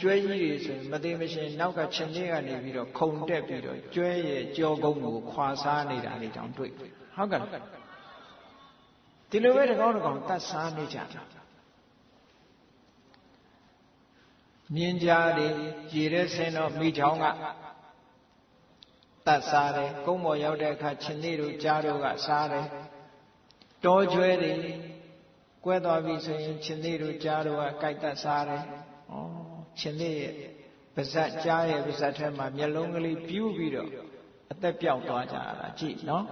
ကျွဲကြီးတွေဆိုရင်မသိမရှင်နောက်ကခြေလေးကနေပြီးတော့ခုန်တက်ပြီးတော့ကျွဲရဲ့ကြောကုန်းကိုခွာစားနေတာလေးတောင်တွေ့ဟုတ်ကဲ့ဒီလိုပဲတကောင်တကောင်တတ်စားနေကြတာ မြင်းကြားတွေရေထဲဆင်းတော့မိချောင်းကတတ်စားတယ်ကုန်းပေါ်ရောက်တဲ့အခါခြင်သေးတို့ကြားတို့ကစားတယ်တောကျွဲတွေကွဲသွားပြီဆိုရင်ခြင်သေးတို့ကြားတို့ကကြိုက်တတ်စားတယ်ခြင်သေးရဲ့ပါဇက်ကြားရဲ့ပါဇက်ထဲမှာမျက်လုံးကလေးပြူးပြီးတော့အသက်ပြောက်သွားကြတာကြည့်နော်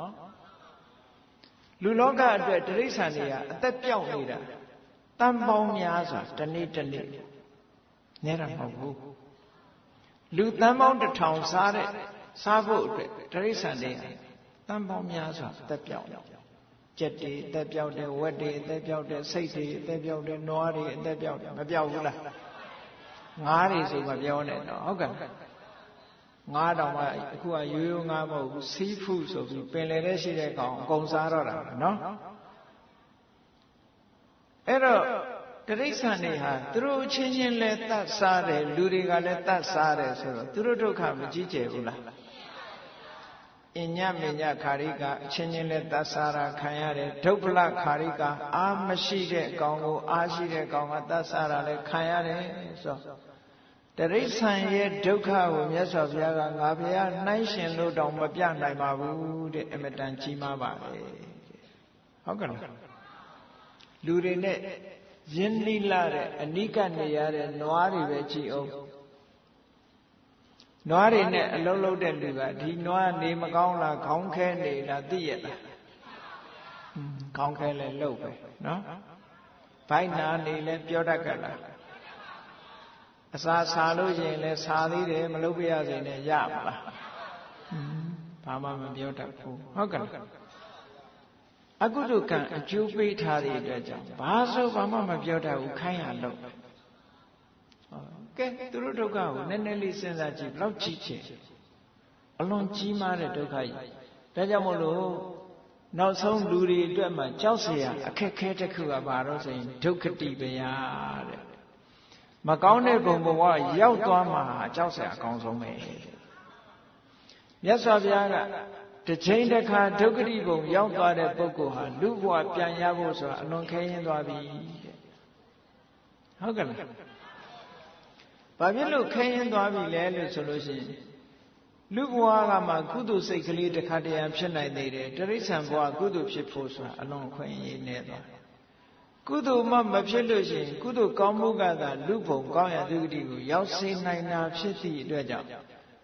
လူလောကအတွက်တိရစ္ဆာန်တွေကအသက်ပြောက်နေတာတန်ပေါင်းများစွာတနေ့တနေ့နဲတာမဟုတ်ဘူးလူတန်ပေါင်း1000စားဖို့အတွက်တိရစ္ဆာန်တွေတန်ပေါင်းများစွာအသက်ပြောက်ကြက်တွေအသက်ပြောက်တယ်ဝက်တွေအသက်ပြောက်တယ်ဆိတ်တွေအသက်ပြောက်တယ်နွားတွေအသက်ပြောက်တယ်မပြောက်ဘူးလားငါးတွေဆိုမပြောနဲ့တော့ဟုတ်ကဲ့ငါးတောင်မှအခုကရိုးရိုးငါးမဟုတ်ဘူးစီးဖူးဆိုပြီးပင်လယ်ထဲရှိတဲ့ကောင်အကုန်စားတော့တာနော်အဲ့တော့တိရစ္ဆာန်တွေဟာသူတို့ချင်းချင်းလဲတတ်စားတယ်လူတွေကလည်းတတ်စားတယ်ဆိုတော့သူတို့ဒုက္ခမကြီးကျယ်ဘူးလားအညမညခါရိကအချင်းချင်းလဲတတ်စားတာခံရတယ်ဒုက္ခလခါရိကအာမရှိတဲ့အကောင်ကိုအာရှိတဲ့အကောင်ကတတ်စားတာလဲခံရတယ်ဆိုတော့တိရစ္ဆာန်ရဲ့ဒုက္ခကိုမြတ်စွာဘုရားကငါဘုရားနှိုင်းရှင်လို့တောင်မပြနိုင်ပါဘူးတဲ့အမတန်ကြီးမားပါလေဟုတ်ကဲ့လားလူတွေနဲ့ရင်းနှီးလာတဲ့အနိကနေရတဲ့နွားတွေပဲကြည့်အောင်နွားတွေနဲ့အလုံးလုံးတဲ့လူကဒီနွားနေမကောင်းလားခေါင်းခဲနေလားသိရလားခေါင်းခဲလဲလှုပ်ပဲနော်ဘိုက်နာနေလဲပြောတတ်ကြလားအစာစားလို့ရှိရင်လည်းစားသေးတယ်မလုပ်ပြရစေနဲ့ရမလားဘာမှမပြောတတ်ဘူးဟုတ်ကဲ့အကုသိုလ်ကံအကျိုးပေးထားတဲ့အတွက်ကြောင့်ဘာဆိုဘာမှမပြောတတ်ဘူးခိုင်းရလို့ကဲသူတို့ဒုက္ခကိုနည်းနည်းလေးစဉ်းစားကြည့်ဘလောက်ကြီးချင်အလွန်ကြီးမားတဲ့ဒုက္ခကြီးဒါကြောင့်မို့လို့နောက်ဆုံးလူတွေအတွက်မှကြောက်เสียအခက်ခဲတစ်ခုကဘာလို့ဆိုရင်ဒုက္ခတိပယတဲ့မကောင်းတဲ့ဘုံဘဝရောက်သွားမှာကြောက်เสียအကောင်းဆုံးပဲမြတ်စွာဘုရားကတစ်ချိန်တစ်ခါဒုက္ခတိဘုံရောက်သွားတဲ့ပုဂ္ဂိုလ်ဟာလူဘဝပြန်ရဖို့ဆိုတာအလွန်ခဲရင်သွားပြီတဲ့ဟုတ်ကဲ့လားဘာဖြစ်လို့ခဲရင်သွားပြီလဲလို့ဆိုလို့ရှိရင်လူဘဝကမှကုသိုလ်စိတ်ကလေးတစ်ခါတည်းဖြစ်နိုင်သေးတယ်တိရစ္ဆာန်ဘဝကုသိုလ်ဖြစ်ဖို့ဆိုတာအလွန်ခွင့်ရနေသွားတယ်ကုသိုလ်မှမဖြစ်လို့ရှိရင်ကုသိုလ်ကောင်းမှုကသာလူဘုံကောင်းရာဒုက္ခတိကိုရောက်စေနိုင်တာဖြစ်သည့်အတွက်ကြောင့်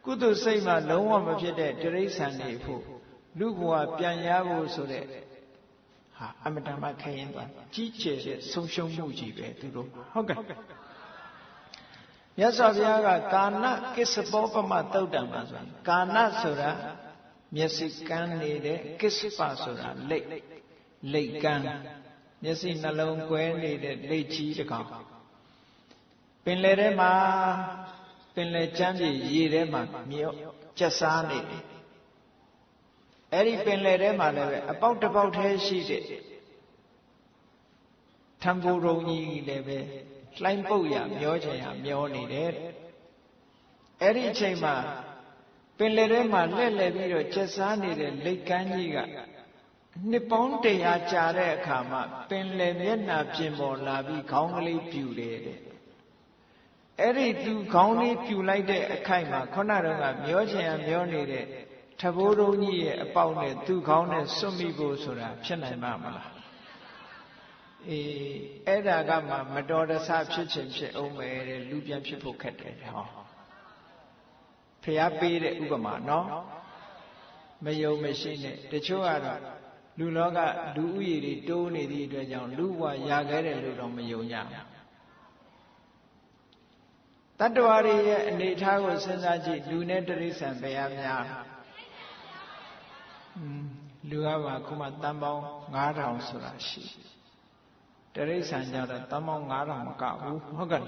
ကုသိုလ်စိတ်မှလုံးဝမဖြစ်တဲ့တိရစ္ဆာန်တွေဖို့လူဘဝပြန်ရဖို့ဆိုတဲ့ဟာအမတန်မှခဲရင်သွားကြီးကျယ်တဲ့ဆုံးရှုံးမှုကြီးပဲသူတို့ဟုတ်ကဲ့မြတ်စွာဘုရားကကာဏကိစ္စဘောပမသုတ်တံမှာဆိုရင်ကာဏဆိုတာမျက်စိကန်းနေတဲ့ကိစ္စပဆိုတာလိတ်ကန်းမျက်စိနှလုံးကွဲနေတဲ့လိတ်ကြီးတစ်ကောင်ပင်လယ်ထဲမှာပင်လယ်ကျမ်းပြည်ရေထဲမှာမြေကျက်စားနေတယ်အဲ့ဒီပင်လယ်ထဲမှာလည်းပဲအပေါက်တစ်ပေါက်တည်းရှိတဲ့ထံဘူရုံကြီးလည်းပဲလှိုင်းပုတ်ရမျောချင်ရမျောနေတယ်အဲ့ဒီအချိန်မှာပင်လယ်ထဲမှာလှည့်လည်ပြီးတော့ကျက်စားနေတဲ့လိတ်ကမ်းကြီးကနှစ်ပေါင်း100ကြာတဲ့အခါမှာပင်လယ်မျက်နှာပြင်ပေါ်လာပြီးခေါင်းကလေးပြူတယ်တဲ့အဲ့ဒီသူခေါင်းလေးပြူလိုက်တဲ့အခိုက်မှာခုနတော့ကမျောချင်ရမျောနေတဲ့ထဘိုးတော်ကြီးရဲ့အပေါက်နဲ့သူ့ခေါင်းနဲ့စွန့်မိဖို့ဆိုတာဖြစ်နိုင်မှာမလားအဲ့ဒါကမှမတော်တဆဖြစ်ခြင်းဖြစ်အောင်ပဲတဲ့လူပြန်ဖြစ်ဖို့ခက်တယ်ဟောဖျားပေးတဲ့ဥပမာနော်မယုံမရှိနဲ့တချို့ကတော့လူလောကလူဥယျာဉ်တွေတိုးနေသည့်အတွက်ကြောင့်လူဘဝရခဲ့တယ်လို့တော့မယုံကြဘူးတတ္တဝါတွေရဲ့အနေအထားကိုစဉ်းစားကြည့်လူနဲ့တိရစ္ဆာန်ဘယ်အများလူကပါခုမှတန်ပေါင်း9000ဆိုတာရှိတိရစ္ဆာန်ကြတော့တန်ပေါင်း9000မကဘူးဟုတ်ကဲ့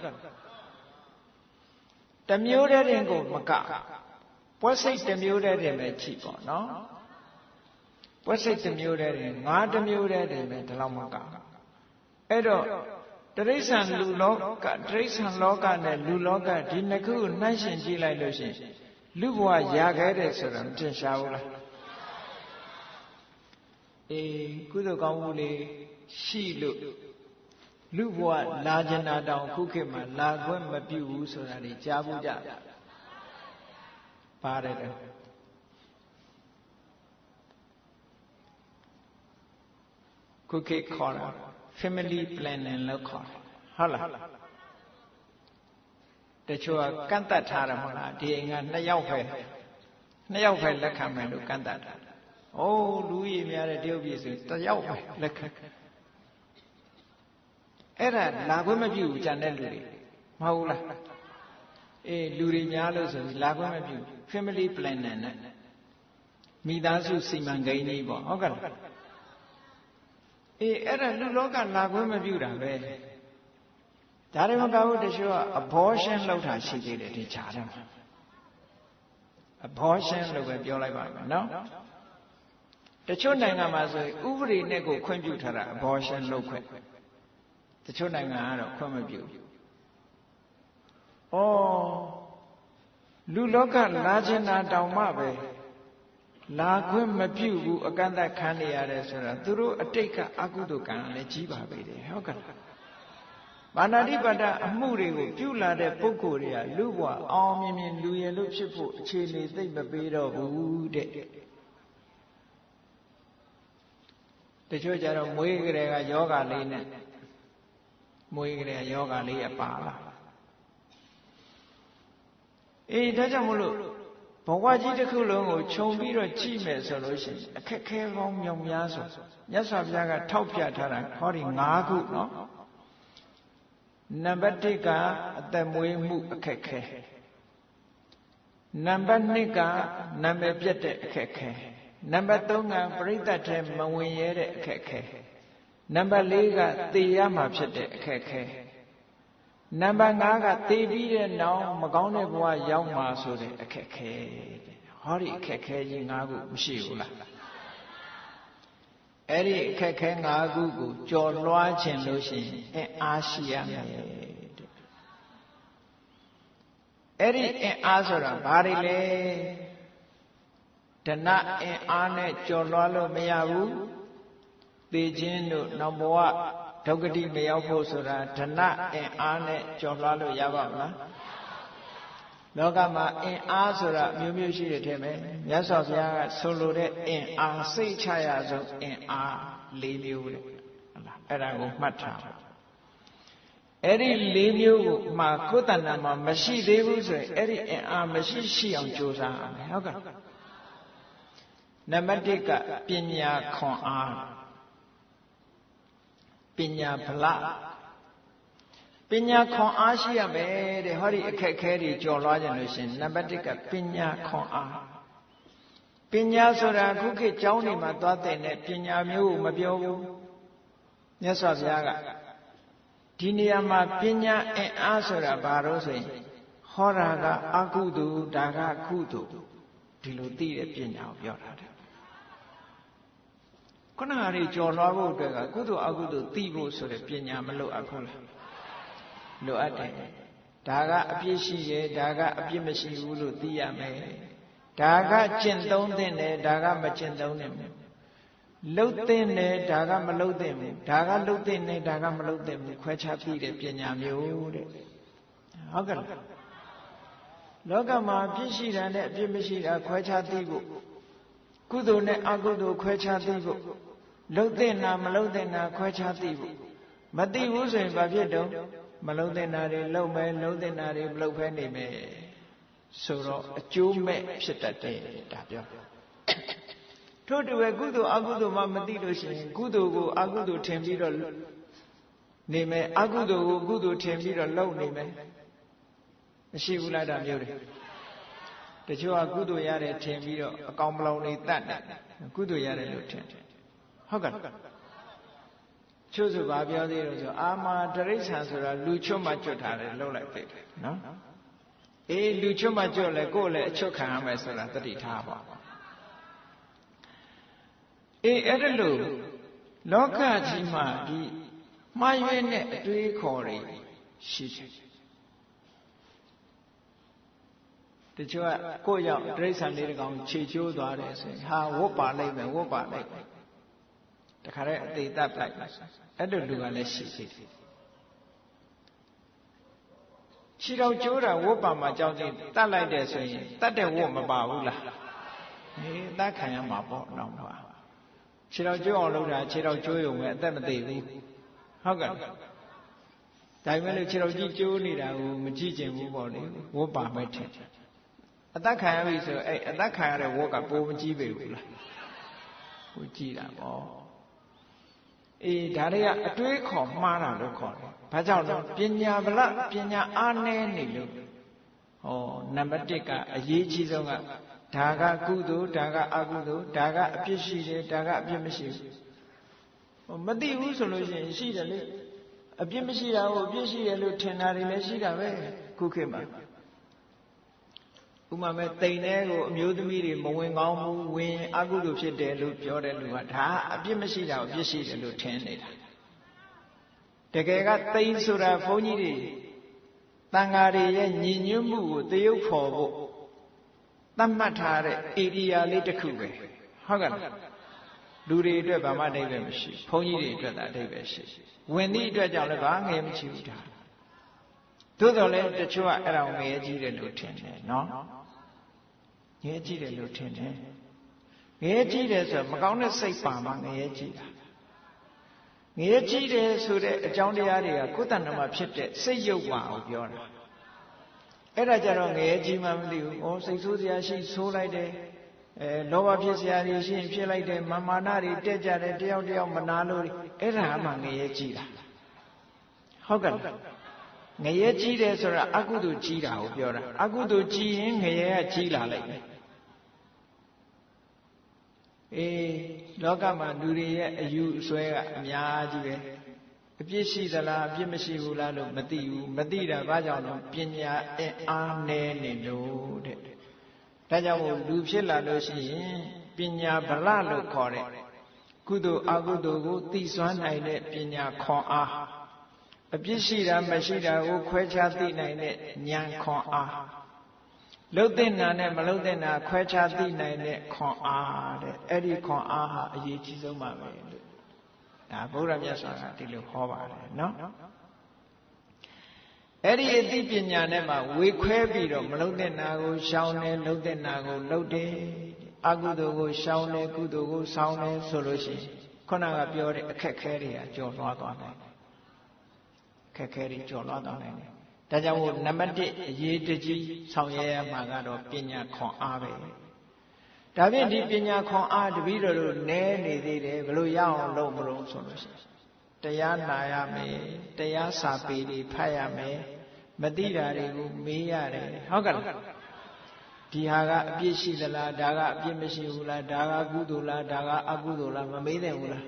တမျိုးတည်းတင်ကိုမကပွဲစိတ်တမျိုးတည်းတင်ပဲကြည့်ပေါ့နော်ပွဲစိတ်တမျိုးတည်းတင်ငါးတမျိုးတည်းတင်ပဲဒီလောက်မကအဲ့တော့တိရစ္ဆာန်လူလောကတိရစ္ဆာန်လောကနဲ့လူလောကဒီနှစ်ခုကိုနှိုင်းယှဉ်ကြည့်လိုက်လို့ရှိရင်လူဘဝရခဲ့တယ်ဆိုတာမထင်ရှားဘူးလားကုသိုလ်ကောင်းမှုလေးရှိလို့ လူဘဝလာကျင်တာတောင်ခုခေတ်မှာလာခွင့်မပြုဘူးဆိုတာတွေကြားဘူးကြပါတယ်တော့ခုခေတ်ခေါ်တာ family planning လို့ခေါ်တယ်ဟုတ်လားတချို့ကကန့်တတ်ထားတယ်မဟုတ်လားဒီအိမ်က2ယောက်ပဲလက်ခံမယ်လို့ကန့်တတ်တာ။အိုးလူကြီးများတဲ့တရုတ်ပြည်ဆို1ယောက်ပဲလက်ခံအဲ့ဒါလာခွင့်မပြုဘူးကြံတဲ့လူတွေမဟုတ်လားအေးလူတွေများလို့ဆိုပြီးလာခွင့်မပြု family planning နဲ့မိသားစုစီမံကိန်းကြီးပေါ့ဟုတ်ကဲ့အေးအဲ့ဒါလူလောကလာခွင့်မပြုတာပဲဒါတွေမကဘူးတချို့က abortion လုပ်တာရှိသေးတယ်ဒီခြားတယ် abortion လို့ပဲပြောလိုက်ပါမယ်နော်တချို့နိုင်ငံမှာဆိုဥပဒေနဲ့ကိုခွင့်ပြုထားတာ abortion လုပ်ခွင့်တချို့နိုင်ငံကတော့ခွင့်မပြုဘူး။ဩလူလောကလာကျင်တာတောင်မှပဲလာခွင့်မပြုဘူးအကန့်အသတ်ခံနေရတယ်ဆိုတာသူတို့အတိတ်ကအကုသိုလ်ကံလည်းကြီးပါပဲတယ်ဟုတ်ကဲ့။မာနတိပါဒအမှုတွေကိုပြုလာတဲ့ပုဂ္ဂိုလ်တွေကလူဘဝအောင်မြင်မြင်လူရည်လို့ဖြစ်ဖို့အခြေအနေသိမ့်မပေးတော့ဘူးတဲ့။တချို့ကြတော့မွေးကြတဲ့ကယောဂလေးနဲ့မွေးကြတဲ့ယောဂလေးအပါလာအေးဒါကြောင့်မလို့ဘဝကြီးတစ်ခုလုံးကိုခြုံပြီးတော့ကြည့်မယ်ဆိုလို့ရှိရင်အခက်ခဲကောင်းမြောက်များစွာမြတ်စွာဘုရားကထောက်ပြထားတာဟောဒီ5ခုနော်နံပါတ်1ကအသက်မွေးမှုအခက်ခဲနံပါတ်2ကနာမည်ပြတ်တဲ့အခက်ခဲနံပါတ်3ကပရိသတ်ထဲမဝင်ရတဲ့အခက်ခဲနံပါတ်4ကသေရမှာဖြစ်တဲ့အခက်ခဲနံပါတ်5ကသေပြီးတဲ့နောက်မကောင်းတဲ့ဘဝရောက်မှာဆိုတဲ့အခက်ခဲဟောဒီအခက်ခဲကြီး5ခုမရှိဘူးလားအဲ့ဒီအခက်ခဲ5ခုကိုကြော်လွှားခြင်းလို့ရှိရင်အင်အားရှိရမယ်တဲ့အဲ့ဒီအင်အားဆိုတာဘာတွေလဲဓနအင်အားနဲ့ကြော်လွှားလို့မရဘူးသေခြင်းတို့နောက်ဘဝဒုက္ခတိမရောက်ဖို့ဆိုတာဓနအင်အားနဲ့ကြော်လွှားလို့ရပါမလားလောကမှာအင်အားဆိုတာမျိုးမျိုးရှိတယ်ထင်မယ်မြတ်စွာဘုရားကဆိုလိုတဲ့အင်အားစိတ်ချရဆုံးအင်အား၄မျိုးတဲ့ဟုတ်လားအဲ့ဒါကိုမှတ်ထားအဲ့ဒီ၄မျိုးကိုမှကိုယ်တဏ္ဍာမှာမရှိသေးဘူးဆိုရင်အဲ့ဒီအင်အားမရှိအောင်ကြိုးစားရမယ်ဟုတ်ကဲ့နံပါတ်1ကပညာခွန်အားပညာဗလပညာခွန်အားရှိရမယ်တဲ့ဟောဒီအခက်ခဲတွေကြော်လွှားကြလို့ရှင်နံပါတ်1ကပညာခွန်အားပညာဆိုတာခုခေတ်ကျောင်းတွေမှာသွားတဲ့ပညာမျိုးကိုမပြောဘူးမြတ်စွာဘုရားကဒီနေရာမှာပညာအင်အားဆိုတာဘာလို့ဆိုရင်ဟောတာကအကုသိုလ်ဒါကကုသိုလ်ဒီလိုသိတဲ့ပညာကိုပြောတာတဲ့ခုနကတွေကြော်လွှားဖို့အတွက်ကကုသိုလ်အကုသိုလ်သိဖို့ဆိုတဲ့ပညာမလိုအပ်ဘူးလားလိုအပ်တယ်ဒါကအပြစ်ရှိရဲ့ဒါကအပြစ်မရှိဘူးလို့သိရမယ်ဒါကကျင့်သုံးသင့်တယ်ဒါကမကျင့်သုံးနဲ့လှုပ်သင့်တယ်ဒါကမလှုပ်သင့်ဘူးဒါကလှုပ်သင့်တယ်ဒါကမလှုပ်သင့်ဘူးခွဲခြားသိတဲ့ပညာမျိုးတဲ့ဟုတ်ကဲ့လောကမှာအပြစ်ရှိတာနဲ့အပြစ်မရှိတာခွဲခြားသိဖို့ကုသိုလ်နဲ့အကုသိုလ်ခွဲခြားသိဖို့လှုပ်သင့်တာမလှုပ်သင့်တာခွဲခြားသိဖို့မသိဘူးဆိုရင်ဘာဖြစ်တော့မလှုပ်သင့်တာတွေလှုပ်မယ်လှုပ်သင့်တာတွေမလှုပ်ဖဲနေမယ်ဆိုတော့အကျိုးမဲ့ဖြစ်တတ်တယ်ဒါပြောထို့တူပဲကုသိုလ်အကုသိုလ်မှမသိလို့ရှိရင်ကုသိုလ်ကိုအကုသိုလ်ထင်ပြီးတော့နေမယ်အကုသိုလ်ကိုကုသိုလ်ထင်ပြီးတော့လုပ်နေမယ်မရှိဘူးလားဒါမျိုးတွေတချို့ကကုသိုလ်ရတယ်ထင်ပြီးတော့အကောင်မလောင်နေတတ်တယ်ကုသိုလ်ရတယ်လို့ထင်ဟုတ်ကဲ့ချို့ဆိုဘာပြောသေးလို့ဆိုအာမတရိစ္ဆာန်ဆိုတာလူချွတ်မှကျွတ်ထားတယ်လှုပ်လိုက်ပြီနော်အေးလူချွတ်မှကျွတ်လဲကိုယ်လည်းအချွတ်ခံရမယ်ဆိုတာတတိထားပါအေးအဲ့ဒါလို့လောကကြီးမှာဒီမှားရွေးတဲ့အတွေးခေါ်တွေရှိတယ်တချို့ကကိုယ့်ရောက်တိရစ္ဆာန်လေးတကောင်ခြေချိုးသွားတယ်ဆိုရင်ဟာဝတ်ပါလိုက်မယ်တခါတည်းအသေးသက်လိုက်အဲ့လိုလူကလည်းရှိသေးတယ် ခြေတော်ကျိုးတာဝတ်ပါမှာကြောင့်တတ်လိုက်တယ်ဆိုရင်တတ်တဲ့ဝတ်မပါဘူးလားတတ်ခံရမှာပေါ့နောက်တော့ခြေတော်ကျိုးအောင်လုပ်တာခြေတော်ကျိုးရုံပဲအသက်မသေးဘူးဟုတ်ကဲ့ဒါပေမဲ့လို့ခြေတော်ကြီးကျိုးနေတာကိုမကြည့်ကျင်ဘူးပေါ့လေဝတ်ပါမဲ့ထင်အသက်ခံရပြီဆိုအဲ့အသက်ခံရတဲ့ဝတ်ကပိုမကြည့်ပေဘူးလားကိုကြည့်တာပေါ့အေးဒါတွေကအတွေးခေါ်မှားတာလို့ခေါ်တယ်ဘာကြောင့်လဲပညာဗလပညာအားနည်းနေလို့နံပါတ်1ကအရေးကြီးဆုံးကဒါကကုသိုလ်ဒါကအကုသိုလ်ဒါကအပြစ်ရှိတယ်ဒါကအပြစ်မရှိဘူးမသိဘူးဆိုလို့ရှိရင်ရှိတယ်လေအပြစ်မရှိတာကိုအပြစ်ရှိတယ်လို့ထင်တာတွေလည်းရှိတာပဲခုခေတ်မှာဥမာမဲ့တိမ်ထဲကိုအမျိုးသမီးတွေမဝင်ကောင်းဘူးဝင်အကုသိုလ်ဖြစ်တယ်လို့ပြောတဲ့လူကဒါအပြစ်မရှိတာကိုအပြစ်ရှိတယ်လို့ထင်နေတာတကယ်ကတိမ်ဆိုတာဘုန်းကြီးတွေတန်ဃာတွေရဲ့ညီညွတ်မှုကိုသရုပ်ဖော်ဖို့သတ်မှတ်ထားတဲ့ဧရိယာလေးတစ်ခုပဲဟုတ်ကဲ့လူတွေအတွက်ဘာမှအဓိပ္ပာယ်မရှိဘုန်းကြီးတွေအတွက်သာအဓိပ္ပာယ်ရှိဝင်သည့်အတွက်ကြောင့်လည်းဘာငယ်မရှိဘူးဒါသို့တော်လည်းတချို့ကအဲ့ဒါငယ်ကြီးတယ်လို့ထင်တယ်နော်ငယ်ကြီးတယ်လို့ထင်တယ်ငယ်ကြီးတယ်ဆိုမကောင်းတဲ့စိတ်ပါမှငယ်ကြီးတာငယ်ကြီးတယ်ဆိုတဲ့အကြောင်းတရားတွေကကိုယ်တဏ္ဍမှာဖြစ်တဲ့စိတ်ရုပ်ပါကိုပြောတာအဲ့ဒါကြတော့ငယ်ကြီးမှမသိဘူး။စိတ်ဆိုးစရာရှိဆိုးလိုက်တယ်။လောဘဖြစ်စရာတွေရှိရင်ဖြစ်လိုက်တယ်။မာနတွေတက်ကြတယ်တယောက်တယောက်မနာလို့အဲ့ဒါမှငယ်ကြီးတာ။ဟုတ်ကဲ့လား။ငယ်ကြီးတယ်ဆိုတာအကုသိုလ်ကြီးတာကိုပြောတာ။အကုသိုလ်ကြီးရင်ငယ်ကကြီးလာလိုက်မယ်။လောကမှာလူတွေရဲ့အယူအဆွဲကအများကြီးပဲ။အပြစ်ရှိသလားအပြစ်မရှိဘူးလားလို့မသိဘူးမသိတာဘာကြောင့်လဲပညာအားနည်းနေလို့တဲ့ဒါကြောင့်မို့လူဖြစ်လာလို့ရှိရင်ပညာဗလလို့ခေါ်တဲ့ကုသိုလ်အကုသိုလ်ကိုသိစွမ်းနိုင်တဲ့ပညာခွန်အားအပြစ်ရှိတာမရှိတာကိုခွဲခြားသိနိုင်တဲ့ဉာဏ်ခွန်အားလှုပ်တဲ့နာနဲ့မလှုပ်တဲ့နာခွဲခြားသိနိုင်တဲ့ခွန်အားတဲ့အဲ့ဒီခွန်အားဟာအရေးကြီးဆုံးပါပဲလို့ဒါဗုဒ္ဓမြတ်စွာကဒီလိုဟောပါတယ်နော်အဲ့ဒီအသိပညာနဲ့မှဝေခွဲပြီးတော့မလုံတဲ့နာကိုရှောင်တယ်လုံတဲ့နာကိုလှုပ်တယ်အကုသိုလ်ကိုရှောင်တယ်ကုသိုလ်ကိုဆောင်တယ်ဆိုလို့ရှိရင်ခုနကပြောတဲ့အခက်ခဲတွေကကျော်လွှားသွားနိုင်တယ်အခက်ခဲတွေကျော်လွှားသွားနိုင်တယ်ဒါကြောင့်မို့နံပါတ်1အရေးတကြီးဆောင်ရွက်ရမှာကတော့ပညာခွန်အားပဲဒါဖြင့်ဒီပညာခွန်အားတပည့်တော်တို့နည်းနေသေးတယ်ဘလို့ရအောင်လုပ်မလို့ဆိုလို့ရှိရင်တရားနာရမယ်တရားစာပေတွေဖတ်ရမယ်မသိတာတွေကိုမေးရတယ်ဟုတ်ကဲ့ဒီဟာကအပြစ်ရှိသလားဒါကအပြစ်မရှိဘူးလားဒါကကုသိုလ်လားဒါကအကုသိုလ်လားမမေးသင့်ဘူးလား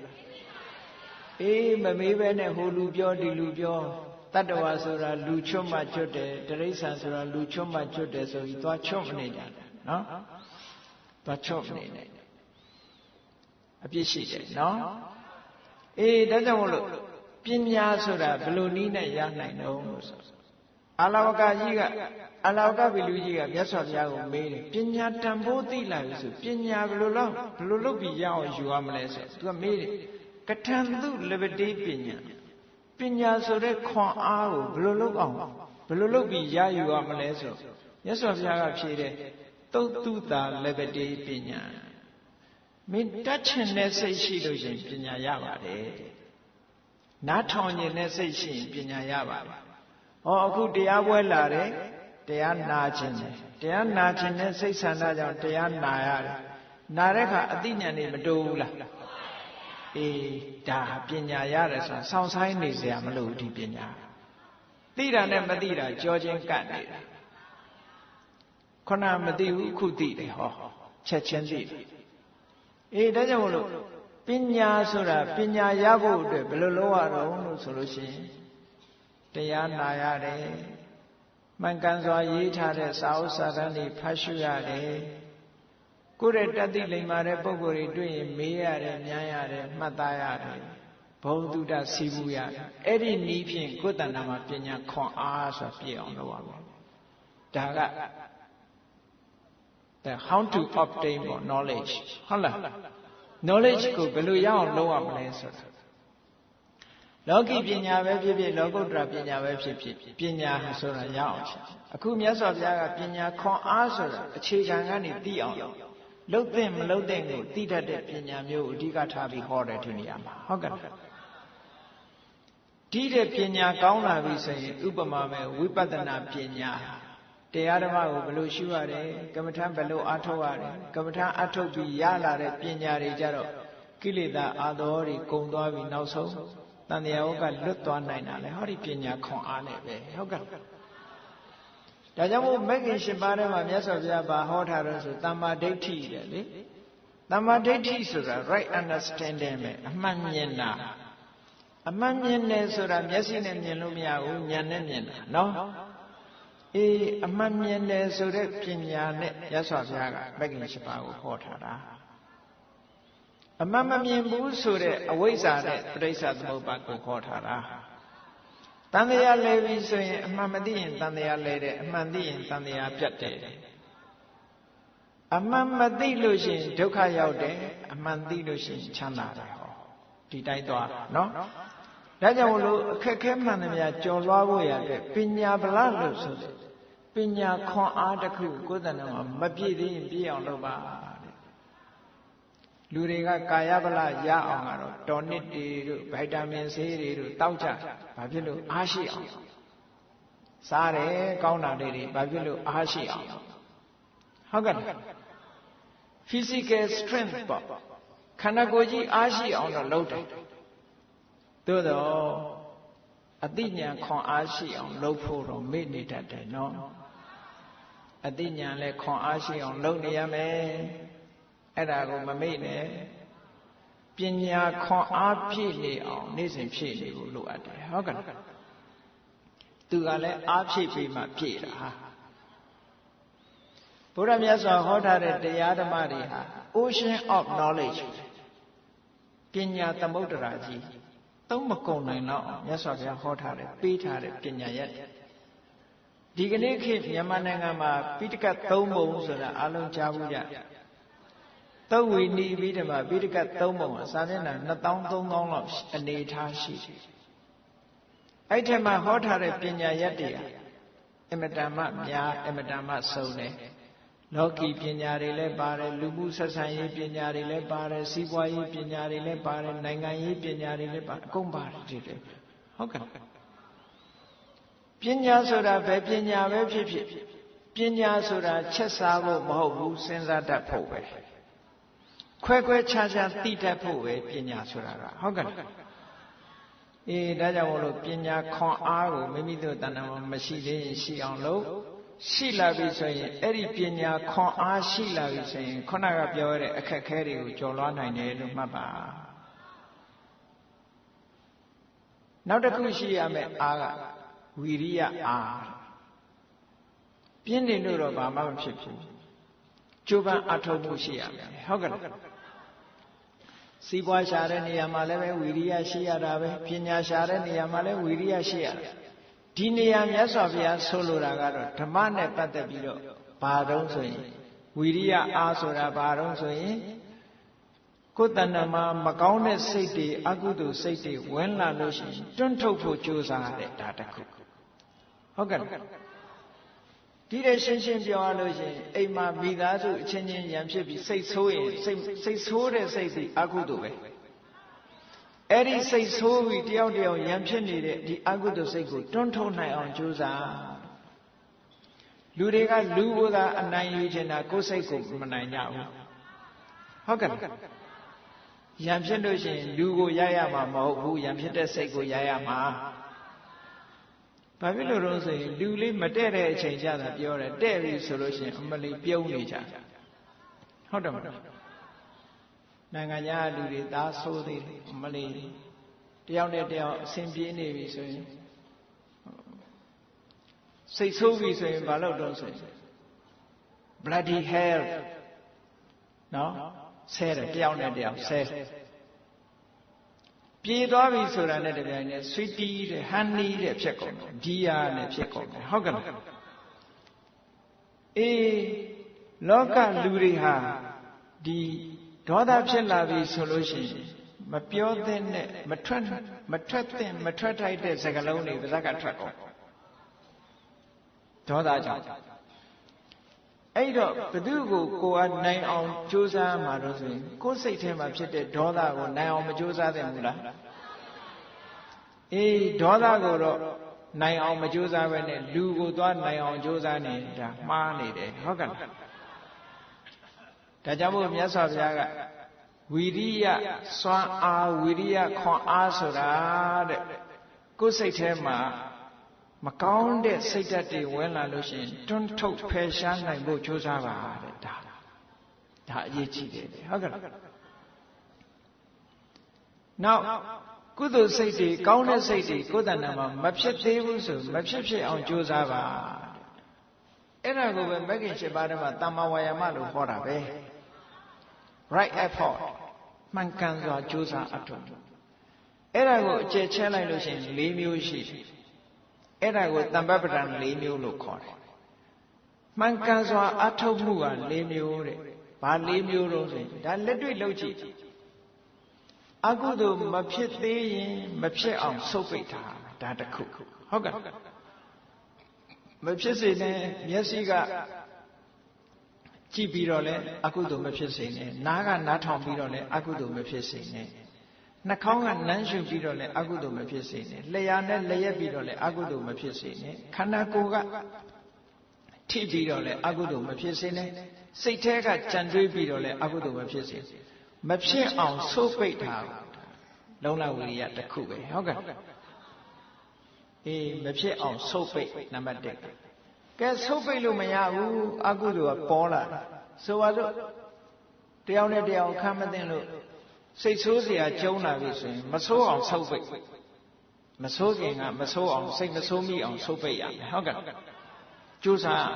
မမေးဘဲနဲ့ဟိုလူပြောဒီလူပြောတတ္တဝါဆိုတာလူချွတ်မှချွတ်တယ်တိရစ္ဆာန်ဆိုတာလူချွတ်မှချွတ်တယ်ဆိုပြီးသွားချွတ်မနေကြတယ်နော်သွားချွတ်မနေနဲ့အပြစ်ရှိတယ်နော်ဒါကြောင့်မလို့ပညာဆိုတာဘယ်လိုနည်းနဲ့ရနိုင်တော့လို့ဆိုအာလဝကကြီးကအလာဝကဗိလူကြီးကမြတ်စွာဘုရားကိုမေးတယ်ပညာတန်ဖိုးသိလာပြီဆိုပညာဘယ်လိုလုပ်ပြီးရအောင်ယူရမလဲဆိုသူကမေးတယ်ကထံသူလဘတိပညာဆိုတဲ့ခွန်အားကိုဘယ်လိုလုပ်အောင်ဘယ်လိုလုပ်ပြီးရယူရမလဲဆိုမြတ်စွာဘုရားကဖြေတယ်သုတ်တုတာလဘတိပညာမင်းတတ်ချင်တဲ့စိတ်ရှိလို့ရှိရင်ပညာရပါတယ်နားထောင်နေတဲ့စိတ်ရှိရင်ပညာရပါတယ်အခုတရားပွဲလာတယ်တရားနာခြင်းတယ်တရားနာခြင်းနဲ့စိတ်ဆန္ဒကြောင့်တရားနာရတယ်နာတဲ့အခါအသိဉာဏ်တွေမတိုးဘူးလားဒါပညာရတယ်ဆိုတာစောင့်ဆိုင်နေစရာမလိုဘူးဒီပညာသိတာနဲ့မသိတာကြောချင်းကတ်နေတာခုနမသိဘူးအခုသိတယ်ချက်ချင်းသိတယ်ဒါကြောင့်မလို့ပညာဆိုတာပညာရဖို့အတွက်ဘယ်လိုလုပ်ရတော့လို့ဆိုလို့ရှိရင်တရားနာရတယ်မှန်ကန်စွာရေးထားတဲ့စာအုပ်စာတမ်းတွေဖတ်ရှုရတယ်ကိုယ့်ရဲ့တတိလိမ္မာတဲ့ပုဂ္ဂိုလ်တွေတွေ့ရင်မေးရတယ်ဉာဏ်ရတယ်မှတ်သားရတယ်ဘုံတုဒ္ဒစီးပူးရတယ်အဲ့ဒီနည်းဖြင့်ကိုယ်တဏ္ဍာမှာပညာခွန်အားဆိုပြည့်အောင်လုပ်ရမယ်ဒါက how to obtain knowledge ဟုတ်လား knowledge ကိုဘယ်လိုရအောင်လုပ်ရမလဲဆိုတာ လောကီပညာပဲဖြစ်ဖြစ်လောကုတ္တရာပညာပဲဖြစ်ဖြစ်ပညာဆိုတာရအောင်ရှာအခုမြတ်စွာဘုရားကပညာခွန်အားဆိုတာအခြေခံကနေသိအောင်လှုပ်တဲ့မလှုပ်တဲ့ကိုသိတတ်တဲ့ပညာမျိုးကိုအဓိကထားပြီးဟောတယ်ဒီနေရာမှာဟုတ်ကဲ့ဒီတဲ့ပညာကောင်းလာပြီဆိုရင်ဥပမာပဲဝိပဿနာပညာတရားဓမ္မကိုဘယ်လိုရှုရတယ်ကမ္မထဘယ်လိုအားထုတ်ရတယ်ကမ္မထအထုတ်ပြီးရလာတဲ့ပညာတွေကြတော့ကိလေသာအာသောတွေကုန်သွားပြီးနောက်ဆုံးတန်တရားဝကလွတ်သွားနိုင်တာလေဟောဒီပညာခွန်အားနဲ့ပဲဟုတ်ကဲ့ဒါကြောင့်မို့မဂ္ဂင်၈ပါးထဲမှာမြတ်စွာဘုရားဘာဟောထားတော့ဆိုတမ္မာဒိဋ္ဌိတဲ့လေတမ္မာဒိဋ္ဌိဆိုတာ right understanding ပဲအမှန်မြင်တာအမှန်မြင်တယ်ဆိုတာမျက်စိနဲ့မြင်လို့မရဘူးဉာဏ်နဲ့မြင်တာနော်အေးအမှန်မြင်တယ်ဆိုတဲ့ပညာနဲ့မြတ်စွာဘုရားကမဂ္ဂင်၈ပါးကိုဟောထားတာအမှန်မမြင်ဘူးဆိုတဲ့အဝိဇ္ဇာနဲ့ပဋိစ္စသမုပ္ပါကိုခေါ်ထားတာတန်တရားလဲပြီဆိုရင်အမှန်မသိရင်တန်တရားလဲတယ်အမှန်သိရင်တန်တရားပြတ်တယ်အမှန်မသိလို့ရှိရင်ဒုက္ခရောက်တယ်အမှန်သိလို့ရှိရင်ချမ်းသာတယ်ဟောဒီတိုင်းသွားနော်ဒါကြောင့်မလို့အခက်ခဲမှန်သမျှကြော်လွှားဖို့ရတဲ့ပညာဗလလို့ဆိုတယ်ပညာခွန်အားတစ်ခုကိုယ်တဏ္ဍမှာမပြည့်သေးရင်ပြည့်အောင်လုပ်ပါလူတွေကကာယဗလရအောင်ကတော့တော်နစ်တွေတို့ဗိုက်တာမင်ဆေးတွေတို့တောက်ကြဘာဖြစ်လို့အားရှိအောင်စားတယ်ကောင်းတာတွေဘာဖြစ်လို့အားရှိအောင်ဟုတ်ကဲ့ physical strength ပေါ့ခန္ဓာကိုယ်ကြီးအားရှိအောင်တော့လုပ်တယ်သို့တော့အသိဉာဏ်ခွန်အားရှိအောင်လုပ်ဖို့တော့မေ့နေတတ်တယ်နော်အသိဉာဏ်လည်းခွန်အားရှိအောင်လုပ်နေရမယ်အဲ့ဒါကိုမမေ့နဲ့ပညာခွန်အားဖြည့်နေအောင်နေ့စဉ်ဖြည့်နေဖို့လိုအပ်တယ်ဟုတ်ကဲ့သူကလည်းအားဖြည့်ပြီးမှဖြည့်တာဘုရားမြတ်စွာဟောထားတဲ့တရားဓမ္မတွေဟာ ocean of knowledge ပညာသမုဒ္ဒရာကြီးသုံးမကုန်နိုင်တော့မြတ်စွာဘုရားဟောထားတယ်ပေးထားတဲ့ပညာရက်ဒီကနေ့ခေတ်မြန်မာနိုင်ငံမှာပိဋကတ်၃ပုံဆိုတာအလုံးကြားဘူးကြသုတ်ဝီနီးပြီးတမှာပိဋကတ်၃ပုံဟာစာမျက်နှာ2300လောက်အနေထားရှိတယ်အဲ့ထက်မှဟောထားတဲ့ပညာရက်တွေအမတန်မှများအမတန်မှစုံတယ်လောကီပညာတွေလည်းပါတယ်လူမှုဆက်ဆံရေးပညာတွေလည်းပါတယ်စီးပွားရေးပညာတွေလည်းပါတယ်နိုင်ငံရေးပညာတွေလည်းပါအကုန်ပါတယ်တဲ့ဟုတ်ကဲ့ပညာဆိုတာဘယ်ပညာပဲဖြစ်ဖြစ်ပညာဆိုတာချက်စားဖို့မဟုတ်ဘူးစဉ်းစားတတ်ဖို့ပဲခွဲခွဲခြားခြားသိတတ်ဖို့ပဲပညာဆိုတာကဟုတ်ကဲ့အေးဒါကြောင့်မလို့ပညာခွန်အားကိုမိမိတို့တဏ္ဍာမှာမရှိသေးရင်ရှိအောင်လုပ်ရှိလာပြီဆိုရင်အဲ့ဒီပညာခွန်အားရှိလာပြီဆိုရင်ခုနကပြောရတဲ့အခက်ခဲတွေကိုကျော်လွှားနိုင်တယ်လို့မှတ်ပါနောက်တစ်ခုရှိရမယ်အားကဝီရိယအားပြင်းနေလို့တော့ဘာမှမဖြစ်ဘူးကြိုးပမ်းအထောက်မှုရှိရမယ်ဟုတ်ကဲ့စီးပွားရှာတဲ့နေရာမှာလည်းပဲဝီရိယရှိရတာပဲပညာရှာတဲ့နေရာမှာလည်းဝီရိယရှိရတာဒီနေရာမြတ်စွာဘုရားဆိုလိုတာကတော့ဓမ္မနဲ့ပတ်သက်ပြီးတော့ဘာတုံးဆိုရင်ဝီရိယအားဆိုတာဘာတုံးဆိုရင်ကိုယ်တဏ္ဍမှာမကောင်းတဲ့စိတ်တွေအကုသိုလ်စိတ်တွေဝင်လာလို့ရှိရင်တွန်းထုတ်ဖို့ကြိုးစားတဲ့ဒါတစ်ခုဟုတ်ကဲ့ဒီတဲ့ရှင်းရှင်းပြောရလို့ရှိရင်အိမ်မှာမိသားစုအချင်းချင်းရံဖြစ်ပြီးစိတ်ဆိုးရင်စိတ်ဆိုးတဲ့စိတ်စီအကုသိုလ်ပဲအဲ့ဒီစိတ်ဆိုးပြီးတယောက်တယောက်ရံဖြစ်နေတဲ့ဒီအကုသိုလ်စိတ်ကိုတွန်းထုတ်နိုင်အောင်ကြိုးစားလူတွေကလူဘုရားအနိုင်ယူချင်တာကိုယ်စိတ်ကိုမနိုင်ကြဘူးဟုတ်ကဲ့ရံဖြစ်လို့ရှိရင်လူကိုရရမှာမဟုတ်ဘူးရံဖြစ်တဲ့စိတ်ကိုရရမှာဘာဖြစ်လို့တော့ဆိုရင်လူလေးမတဲ့တဲ့အချိန်ကျတာပြောတယ်တဲ့ပြီဆိုလို့ရှိရင်အမလီပြုံးနေကြဟုတ်တယ်မဟုတ်နိုင်ငံခြားလူတွေသားဆိုးသေးတယ်အမလီတယောက်နဲ့တယောက်အဆင်ပြေနေပြီဆိုရင်စိတ်ဆိုးပြီဆိုရင်ဘာလို့တော့ဆိုရင် bloody hell နော်ဆဲတယ်တယောက်နဲ့တယောက်ဆဲပြေးသွားပြီဆိုတာနဲ့တပြိုင်နက် sweetie တဲ့ honey တဲ့ဖြစ်ကုန်တယ် dear နဲ့ဖြစ်ကုန်တယ်ဟုတ်ကဲ့အေးလောကလူတွေဟာဒီဒေါသဖြစ်လာပြီဆိုလို့ရှိရင် မပြောသင့်တဲ့မထွက်သင့်မထွက်ထိုက်တဲ့စကားလုံးတွေပါးစပ်ကထွက်ကုန်ဒေါသကြောင့်အဲ့တော့ဘသူကိုကိုယ်ကနိုင်အောင်ကြိုးစားမှာတော့ဆိုရင်ကိုယ်စိတ်ထဲမှာဖြစ်တဲ့ဒေါသကိုနိုင်အောင်မကြိုးစားသင့်ဘူးလားအေးဒေါသကိုတော့နိုင်အောင်မကြိုးစားပဲနဲ့လူကိုသွားနိုင်အောင်ကြိုးစားနေတာမှားနေတယ်ဟုတ်ကဲ့ဒါကြောင့်မို့မြတ်စွာဘုရားကဝီရိယစွမ်းအားဝီရိယခွန်အားဆိုတာတဲ့ကိုယ်စိတ်ထဲမှာမကောင်းတဲ့စိတ်ဓာတ်တွေဝင်လာလို့ရှိရင်တွန်းထုတ်ဖယ်ရှားနိုင်ဖို့ကြိုးစားပါတဲ့ဒါအရေးကြီးတယ်ဟုတ်ကဲ့နောက်ကုသိုလ်စိတ်တွေကောင်းတဲ့စိတ်တွေကိုယ်တဏ္ဍာမှာမဖြစ်သေးဘူးဆိုမဖြစ်အောင်ကြိုးစားပါအဲ့ဒါကိုပဲမဂ္ဂင်၈ပါးထဲမှာတမ္မာဝါယာမလို့ခေါ်တာပဲ right effort မှန်ကန်စွာကြိုးစားအထောက်အဲ့ဒါကိုအကျယ်ချဲလိုက်လို့ရှိရင်၄မျိုးရှိတယ်အဲ့ဒါကိုတမ္ပပဒံ၄မျိုးလို့ခေါ်တယ်မှန်ကန်စွာအထောက်မှုက၄မျိုးတဲ့ဘာ၄မျိုးတော့ဆိုဒါလက်တွေ့လုပ်ကြည့်အကုသိုလ်မဖြစ်သေးရင်မဖြစ်အောင်ဆုတ်ပိတ်တာဒါတစ်ခုဟုတ်ကဲ့မဖြစ်စေနဲ့မျက်စိကကြည့်ပြီးတော့လဲအကုသိုလ်မဖြစ်စေနဲ့နားကနားထောင်ပြီးတော့လဲအကုသိုလ်မဖြစ်စေနဲ့နှာခေါင်းကနမ်းရှုပြီးတော့လဲအကုသိုလ်မဖြစ်စေနဲ့လျှာနဲ့လျက်ပြီးတော့လဲအကုသိုလ်မဖြစ်စေနဲ့ခန္ဓာကိုယ်ကထိပြီးတော့လဲအကုသိုလ်မဖြစ်စေနဲ့စိတ်ထဲကကြံတွေးပြီးတော့လဲအကုသိုလ်မဖြစ်စေမဖြစ်အောင်ဆိုးပိတ်တာလုံလဝိရိယတစ်ခုပဲဟုတ်ကဲ့အေးမဖြစ်အောင်ဆိုးပိတ်နံပါတ်1ကဲဆိုးပိတ်လို့မရဘူးအကုသိုလ်ကပေါ်လာဆိုပါစို့တယောက်နဲ့တယောက်ခံမသိလို့စိတ်ဆိုးเสียကျုံလာပြီဆိုရင်မဆိုးအောင်ဆုပ်ပိတ်မဆိုးခင်ကမဆိုးအောင်စိတ်မဆိုးမိအောင်ဆုပ်ပိတ်ရမယ်ဟုတ်ကဲ့ကြိုးစား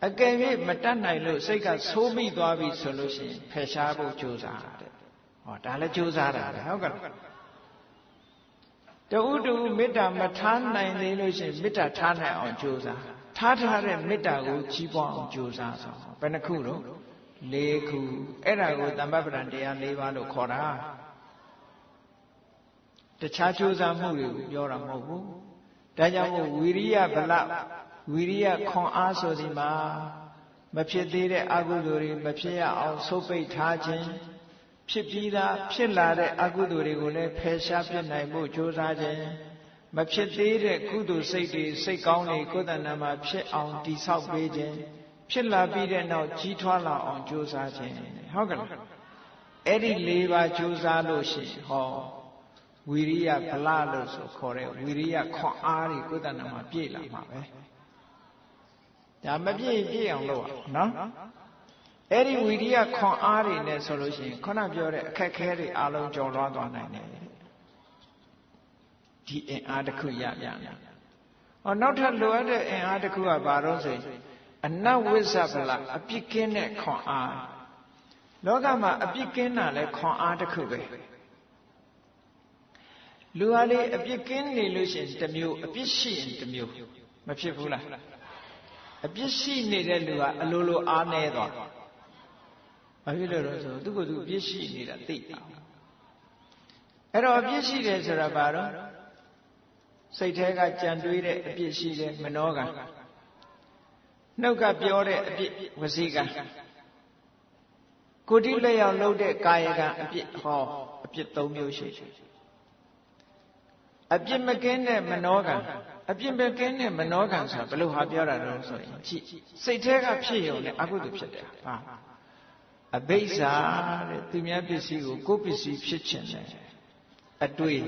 အကယ်၍မတတ်နိုင်လို့စိတ်ကဆိုးမိသွားပြီဆိုလို့ရှိရင်ဖယ်ရှားဖို့ကြိုးစားတဲ့ဟောဒါလည်းကြိုးစားတာပဲဟုတ်ကဲ့တူမေတ္တာမထားနိုင်သေးလို့ရှိရင်မေတ္တာထားနိုင်အောင်ကြိုးစားထားတဲ့မေတ္တာကိုကြီးပွားအောင်ကြိုးစားဆိုဘယ်နှခုတော့၄ခုအဲ့ဒါကိုတမ္ပပဒံတရား၄ပါးလို့ခေါ်တာတခြားကြိုးစားမှုတွေကိုပြောတာမဟုတ်ဘူးဒါကြောင့်မို့ဝီရိယဗလဝီရိယခွန်အားဆိုဒီမှာမဖြစ်သေးတဲ့အကုသိုလ်တွေမဖြစ်ရအောင်ဆုပ်ပိတ်ထားခြင်းဖြစ်ပြီးသားဖြစ်လာတဲ့အကုသိုလ်တွေကိုလည်းဖယ်ရှားပြစ်နိုင်ဖို့ကြိုးစားခြင်းမဖြစ်သေးတဲ့ကုသိုလ်စိတ်တွေစိတ်ကောင်းတွေကိုယ်တဏ္ဍာမှာဖြစ်အောင်တည်ဆောက်ပေးခြင်းဖြစ်လာပြီးတဲ့နောက်ကြီးထွားလာအောင်ကြိုးစားခြင်းဟုတ်ကဲ့အဲ့ဒီ၄ပါးကြိုးစားလို့ရှိရင်ဟောဝီရိယဗလလို့ဆိုခေါ်တဲ့ဝီရိယခွန်အားတွေကိုယ်တဏ္ဍာမှာပြည့်လာမှာပဲဒါမပြည့်အောင်လုပ်ရနော်အဲ့ဒီဝီရိယခွန်အားတွေနဲ့ဆိုလို့ရှိရင်ခုနပြောတဲ့အခက်ခဲတွေအလုံးကျော်လွှားသွားနိုင်တယ်ဒီအင်အားတစ်ခုရပြန်တယ်ဟောနောက်ထပ်လိုအပ်တဲ့အင်အားတစ်ခုကဘာလို့ဆိုရင်အနဝိဇ္ဇဗလအပြစ်ကင်းတဲ့ခွန်အားလောကမှာအပြစ်ကင်းတာလဲခွန်အားတစ်ခုပဲလူဟာလေအပြစ်ကင်းနေလို့ရှိရင်တစ်မျိုးအပြစ်ရှိရင်တစ်မျိုးမဖြစ်ဘူးလားအပြစ်ရှိနေတဲ့လူကအလိုလိုအားနေသွားဘာဖြစ်လို့လဲဆိုသူကသူအပြစ်ရှိနေတာသိတာအဲ့တော့အပြစ်ရှိတယ်ဆိုတာဘာတော့စိတ်ထဲကကြံတွေးတဲ့အပြစ်ရှိတယ်မနောကနှုတ်ကပြောတဲ့အပြစ်ဝစီကကိုယ်တိလက်ရောက်လုပ်တဲ့ကာယကအပြစ်ဟောအပြစ်၃မျိုးရှိတယ်အပြစ်မကင်းတဲ့မနောကအပြစ်မကင်းတဲ့မနောကဆိုတာဘယ်လိုဟာပြောတာလဲဆိုရင်ကြည့်စိတ်ထဲကဖြစ်ရုံနဲ့အကုသိုလ်ဖြစ်တယ်ဟာအဘိဇ္ဇာတဲ့သူများပစ္စည်းကိုကိုယ်ပစ္စည်းဖြစ်ခြင်းနဲ့အတွေး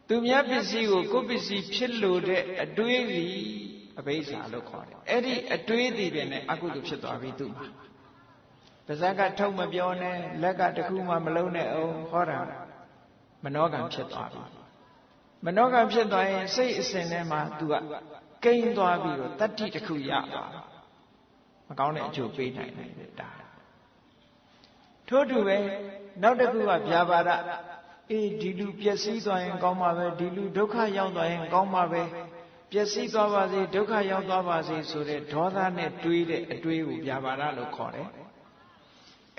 သူများပစ္စည်းကိုကိုယ်ပစ္စည်းဖြစ်လို့တဲ့အတွေးကြီးအဘိဇ္ဇာလို့ခေါ်တယ်အဲ့ဒီအတွေးတည်တယ်နဲ့အကုသိုလ်ဖြစ်သွားပြီသူ့မှာပါးစပ်ကထုတ်မပြောနဲ့လက်ကတခုမှမလုံးနဲ့အောင်ဟောတာမနောကံဖြစ်သွားပြီမနောကံဖြစ်သွားရင်စိတ်အစဉ်ထဲမှာသူကကိန်းသွားပြီးတော့တတ္တိတစ်ခုရသွားမကောင်းတဲ့အကျိုးပေးနိုင်တယ်ဒါထို့တူပဲနောက်တစ်ခုကဗျာပါဒအေးဒီလူပျက်စီးသွားရင်ကောင်းပါပဲဒီလူဒုက္ခရောက်သွားရင်ကောင်းပါပဲပျက်စီးသွားပါစေဒုက္ခရောက်သွားပါစေဆိုတဲ့ဒေါသနဲ့တွေးတဲ့အတွေးကိုဗျာပါဒလို့ခေါ်တယ်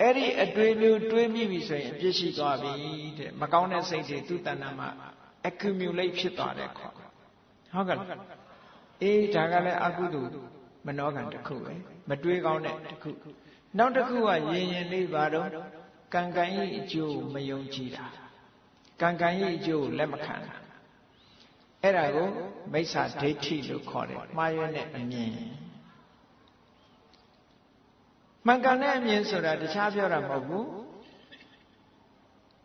အဲ့ဒီအတွေ့မျိုးတွေးမိပြီဆိုရင်အပြစ်ရှိသွားပြီတဲ့မကောင်းတဲ့စိတ်တွေသူ့တဏ္ဍာမှာ accumulate ဖြစ်သွားတယ်ခေါ်ဟုတ်ကဲ့အေးဒါကလည်းအကုသိုလ်မနောကံတစ်ခုပဲမတွေးကောင်းတဲ့တစ်ခုနောက်တစ်ခုကရင်ရင်လေးပါတော့ကံကံဤအကျိုးမယုံကြည်တာကံကံဤအကျိုးလက်မခံတာအဲ့ဒါကိုမိစ္ဆာဒိဋ္ဌိလို့ခေါ်တယ်မှားရွံ့တဲ့အမြင်မှန်ကန်တဲ့အမြင်ဆိုတာတခြားပြောတာမဟုတ်ဘူး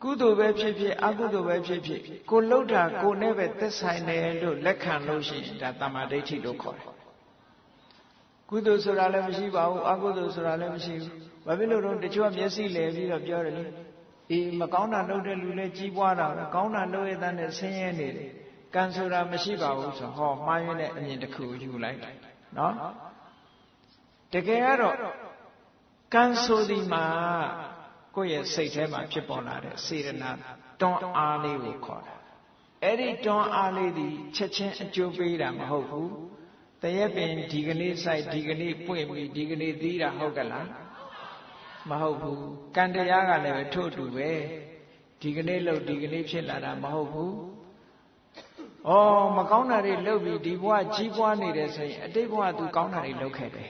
ကုသိုလ်ပဲဖြစ်ဖြစ်အကုသိုလ်ပဲဖြစ်ဖြစ်ကိုလှုပ်တာကိုနဲ့ပဲသက်ဆိုင်တယ်လို့လက်ခံလို့ရှိရင်ဒါတမ္မာဒိဋ္ဌိလို့ခေါ်တယ်ကုသိုလ်ဆိုတာလည်းမရှိပါဘူးအကုသိုလ်ဆိုတာလည်းမရှိဘူးဘာဖြစ်လို့တော့တချို့ကမျက်စိလဲပြီးတော့ပြောတယ်လေအေးမကောင်းတာလုပ်တဲ့လူလည်းကြီးပွားတာပဲကောင်းတာလုပ်ရတဲ့နဲ့ဆင်းရဲနေတယ်ကံဆိုတာမရှိပါဘူးဆိုဟောမှားရင်းတဲ့အမြင်တစ်ခုယူလိုက်နော်တကယ်ကတော့ကံဆိုဒီမှာကိုယ့်ရဲ့စိတ်ထဲမှာဖြစ်ပေါ်လာတဲ့စေတနာတွန်းအားလေးကိုခေါ်တာအဲ့ဒီတွန်းအားလေးဒီချက်ချင်းအကျိုးပေးတာမဟုတ်ဘူးတရက်ပင်ဒီကနေ့စိုက်ဒီကနေ့ပွင့်ပြီးဒီကနေ့သီးတာဟုတ်ကလားမဟုတ်ဘူးကံတရားကလည်းပဲထို့တူပဲဒီကနေ့လုပ်ဒီကနေ့ဖြစ်လာတာမဟုတ်ဘူးဩမကောင်းတာတွေလုပ်ပြီးဒီဘဝကြီးပွားနေတယ်ဆိုရင်အတိတ်ဘဝသူကောင်းတာတွေလုပ်ခဲ့တယ်